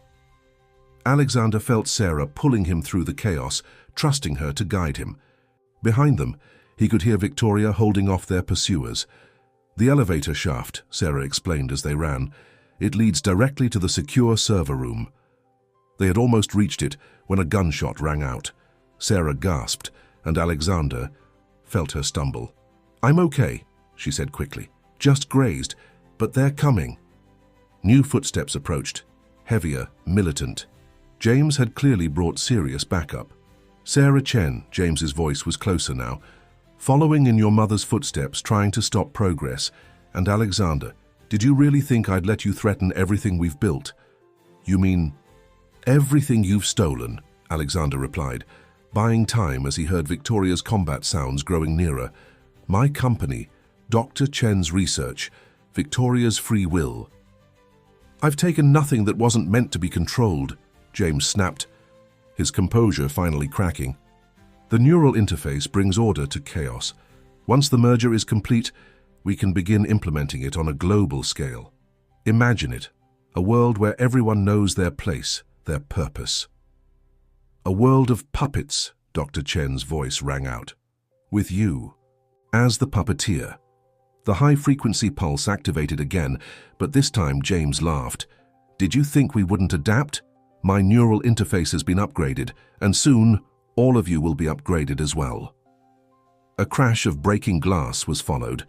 Alexander felt Sarah pulling him through the chaos, trusting her to guide him. Behind them, he could hear Victoria holding off their pursuers. The elevator shaft, Sarah explained as they ran. It leads directly to the secure server room. They had almost reached it when a gunshot rang out. Sarah gasped, and Alexander felt her stumble. I'm okay, she said quickly. Just grazed, but they're coming. New footsteps approached, heavier, militant. James had clearly brought serious backup. Sarah Chen, James's voice was closer now, following in your mother's footsteps, trying to stop progress. And Alexander, did you really think I'd let you threaten everything we've built? You mean everything you've stolen, Alexander replied, buying time as he heard Victoria's combat sounds growing nearer. My company, Dr. Chen's research, Victoria's free will. I've taken nothing that wasn't meant to be controlled, James snapped, his composure finally cracking. The neural interface brings order to chaos. Once the merger is complete, we can begin implementing it on a global scale. Imagine it, a world where everyone knows their place, their purpose. A world of puppets, Dr. Chen's voice rang out. With you, as the puppeteer. The high-frequency pulse activated again, but this time James laughed. Did you think we wouldn't adapt? My neural interface has been upgraded, and soon all of you will be upgraded as well. A crash of breaking glass was followed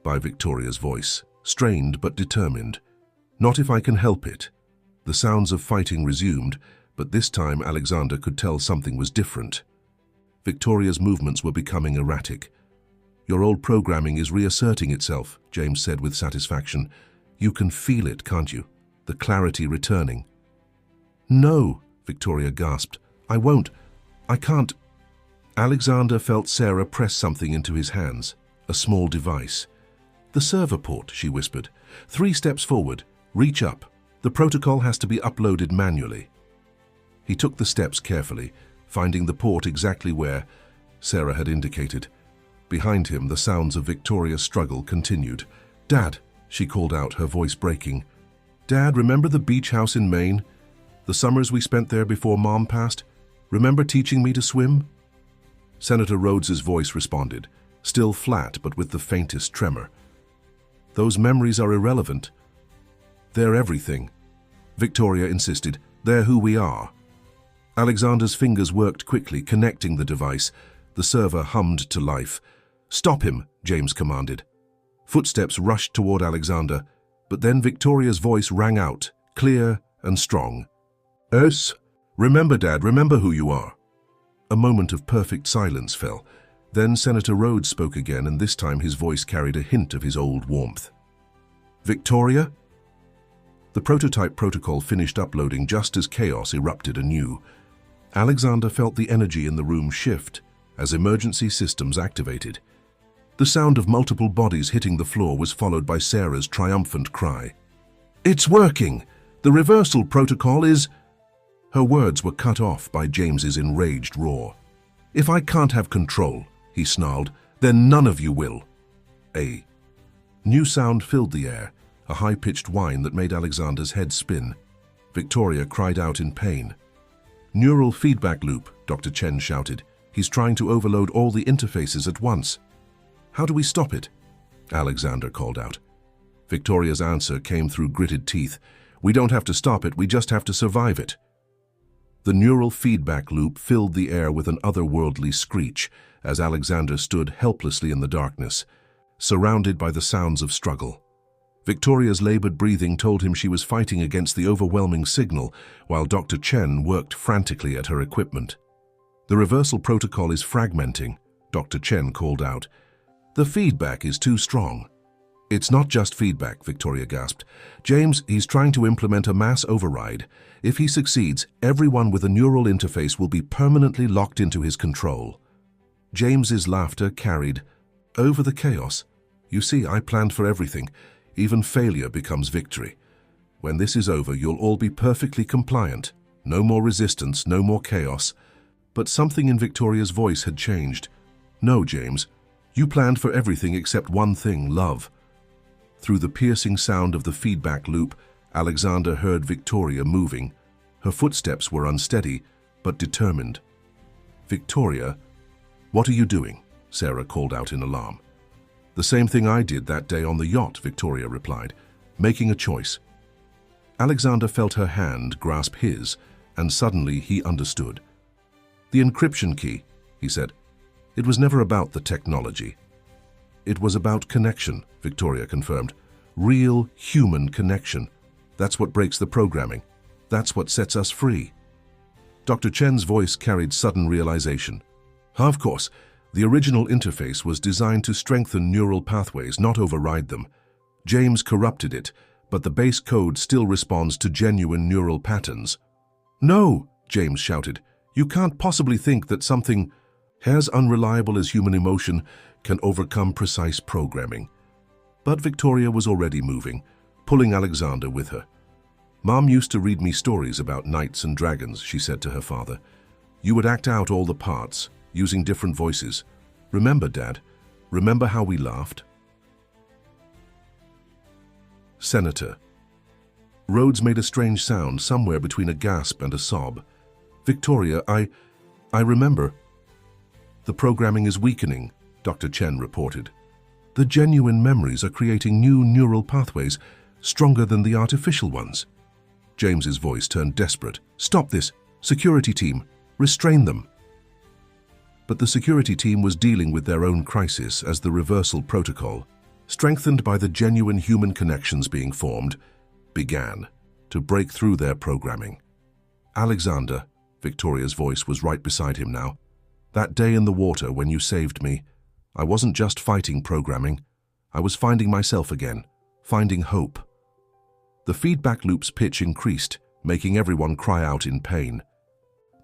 by Victoria's voice, strained but determined. Not if I can help it. The sounds of fighting resumed, but this time Alexander could tell something was different. Victoria's movements were becoming erratic. Your old programming is reasserting itself, James said with satisfaction. You can feel it, can't you? The clarity returning. No, Victoria gasped. I won't. I can't. Alexander felt Sarah press something into his hands, a small device. The server port, she whispered. 3 steps forward. Reach up. The protocol has to be uploaded manually. He took the steps carefully, finding the port exactly where Sarah had indicated. Behind him, the sounds of Victoria's struggle continued. Dad, she called out, her voice breaking. Dad, remember the beach house in Maine? The summers we spent there before Mom passed? Remember teaching me to swim? Senator Rhodes's voice responded, still flat but with the faintest tremor. Those memories are irrelevant. They're everything. Victoria insisted. They're who we are. Alexander's fingers worked quickly, connecting the device. The server hummed to life. Stop him, James commanded. Footsteps rushed toward Alexander, but then Victoria's voice rang out, clear and strong. Remember, Dad, remember who you are. A moment of perfect silence fell. Then Senator Rhodes spoke again, and this time his voice carried a hint of his old warmth. "Victoria?" The prototype protocol finished uploading just as chaos erupted anew. Alexander felt the energy in the room shift as emergency systems activated. The sound of multiple bodies hitting the floor was followed by Sarah's triumphant cry. "It's working! The reversal protocol is—" Her words were cut off by James's enraged roar. "If I can't have control," he snarled, "then none of you will." A new sound filled the air, a high-pitched whine that made Alexander's head spin. Victoria cried out in pain. "Neural feedback loop," Dr. Chen shouted. "He's trying to overload all the interfaces at once." "How do we stop it?" Alexander called out. Victoria's answer came through gritted teeth. "We don't have to stop it, we just have to survive it." The neural feedback loop filled the air with an otherworldly screech as Alexander stood helplessly in the darkness, surrounded by the sounds of struggle. Victoria's labored breathing told him she was fighting against the overwhelming signal, while Dr. Chen worked frantically at her equipment. "The reversal protocol is fragmenting," Dr. Chen called out. "The feedback is too strong." "It's not just feedback," Victoria gasped. "James, he's trying to implement a mass override. If he succeeds, everyone with a neural interface will be permanently locked into his control." James's laughter carried over the chaos. "You see, I planned for everything. Even failure becomes victory. When this is over, you'll all be perfectly compliant. No more resistance, no more chaos." But something in Victoria's voice had changed. "No, James. You planned for everything except one thing, love." Through the piercing sound of the feedback loop, Alexander heard Victoria moving. Her footsteps were unsteady, but determined. "Victoria, what are you doing?" Sarah called out in alarm. "The same thing I did that day on the yacht," Victoria replied, "making a choice." Alexander felt her hand grasp his, and suddenly he understood. "The encryption key," he said. "It was never about the technology. It was about connection," Victoria confirmed. "Real human connection. That's what breaks the programming. That's what sets us free." Dr. Chen's voice carried sudden realization. "Of course, the original interface was designed to strengthen neural pathways, not override them. James corrupted it, but the base code still responds to genuine neural patterns." "No," James shouted. "You can't possibly think that something as unreliable as human emotion can overcome precise programming." But Victoria was already moving, pulling Alexander with her. "Mom used to read me stories about knights and dragons," she said to her father. "You would act out all the parts, using different voices. Remember, Dad? Remember how we laughed?" Senator. Rhodes made a strange sound somewhere between a gasp and a sob. "Victoria, I remember." "The programming is weakening," Dr. Chen reported. "The genuine memories are creating new neural pathways, stronger than the artificial ones." James's voice turned desperate. "Stop this! Security team! Restrain them!" But the security team was dealing with their own crisis as the reversal protocol, strengthened by the genuine human connections being formed, began to break through their programming. "Alexander," Victoria's voice was right beside him now, "that day in the water when you saved me, I wasn't just fighting programming. I was finding myself again, finding hope." The feedback loop's pitch increased, making everyone cry out in pain.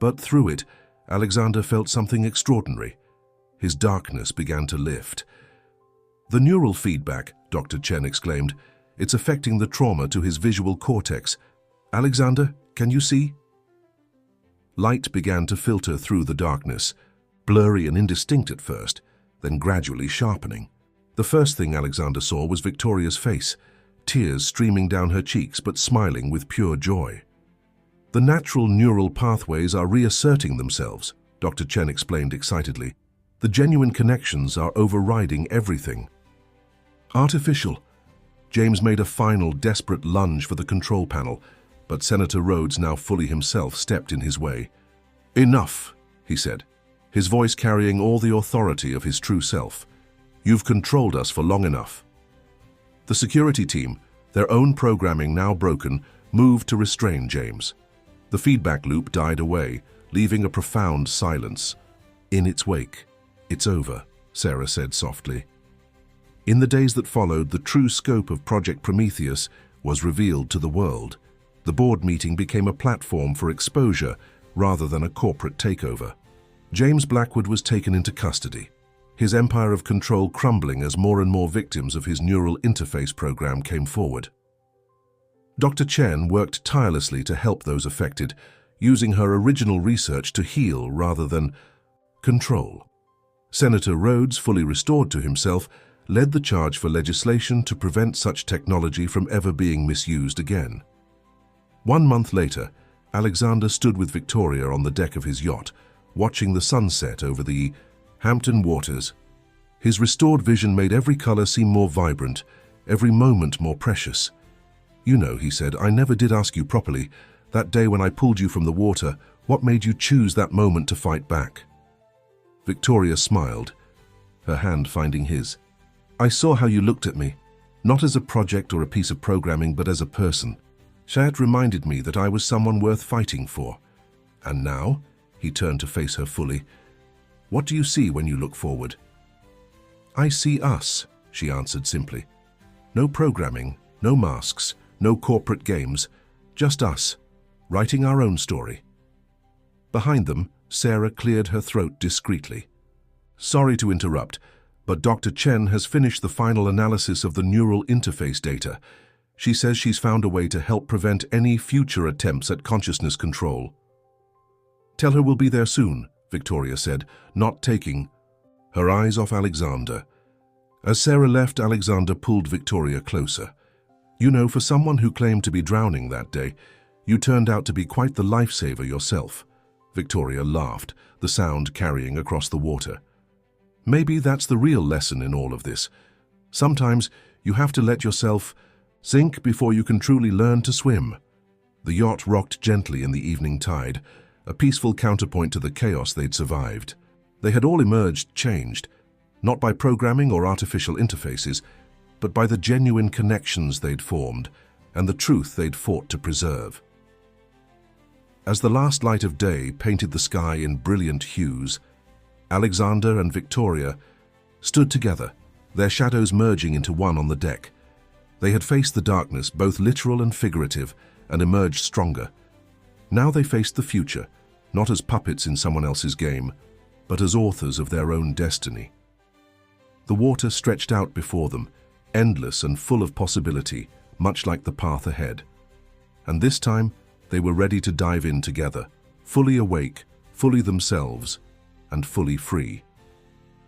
But through it, Alexander felt something extraordinary. His darkness began to lift. "The neural feedback," Dr. Chen exclaimed. "It's affecting the trauma to his visual cortex. Alexander, can you see?" Light began to filter through the darkness, blurry and indistinct at first, then gradually sharpening. The first thing Alexander saw was Victoria's face, tears streaming down her cheeks but smiling with pure joy. "The natural neural pathways are reasserting themselves," Dr. Chen explained excitedly. "The genuine connections are overriding everything." "Artificial." James made a final, desperate lunge for the control panel, but Senator Rhodes, now fully himself, stepped in his way. "Enough," he said, his voice carrying all the authority of his true self. "You've controlled us for long enough." The security team, their own programming now broken, moved to restrain James. The feedback loop died away, leaving a profound silence. In its wake, "It's over," Sarah said softly. In the days that followed, the true scope of Project Prometheus was revealed to the world. The board meeting became a platform for exposure rather than a corporate takeover. James Blackwood was taken into custody, his empire of control crumbling as more and more victims of his neural interface program came forward. Dr. Chen worked tirelessly to help those affected, using her original research to heal rather than control. Senator Rhodes, fully restored to himself, led the charge for legislation to prevent such technology from ever being misused again. 1 month later, Alexander stood with Victoria on the deck of his yacht, watching the sunset over the Hampton waters. His restored vision made every color seem more vibrant, every moment more precious. "You know," he said, "I never did ask you properly. That day when I pulled you from the water, what made you choose that moment to fight back?" Victoria smiled, her hand finding his. "I saw how you looked at me, not as a project or a piece of programming, but as a person. Shayat reminded me that I was someone worth fighting for. And now," he turned to face her fully, "what do you see when you look forward?" "I see us," she answered simply. "No programming, no masks, no corporate games, just us, writing our own story." Behind them, Sarah cleared her throat discreetly. "Sorry to interrupt, but Dr. Chen has finished the final analysis of the neural interface data. She says she's found a way to help prevent any future attempts at consciousness control." "Tell her we'll be there soon," Victoria said, not taking her eyes off Alexander. As Sarah left, Alexander pulled Victoria closer. "You know, for someone who claimed to be drowning that day, you turned out to be quite the lifesaver yourself." Victoria laughed, the sound carrying across the water. "Maybe that's the real lesson in all of this. Sometimes you have to let yourself sink before you can truly learn to swim." The yacht rocked gently in the evening tide, a peaceful counterpoint to the chaos they'd survived. They had all emerged changed, not by programming or artificial interfaces, but by the genuine connections they'd formed and the truth they'd fought to preserve. As the last light of day painted the sky in brilliant hues, Alexander and Victoria stood together, their shadows merging into one on the deck. They had faced the darkness, both literal and figurative, and emerged stronger. Now they faced the future, not as puppets in someone else's game, but as authors of their own destiny. The water stretched out before them, endless and full of possibility, much like the path ahead. And this time, they were ready to dive in together, fully awake, fully themselves, and fully free.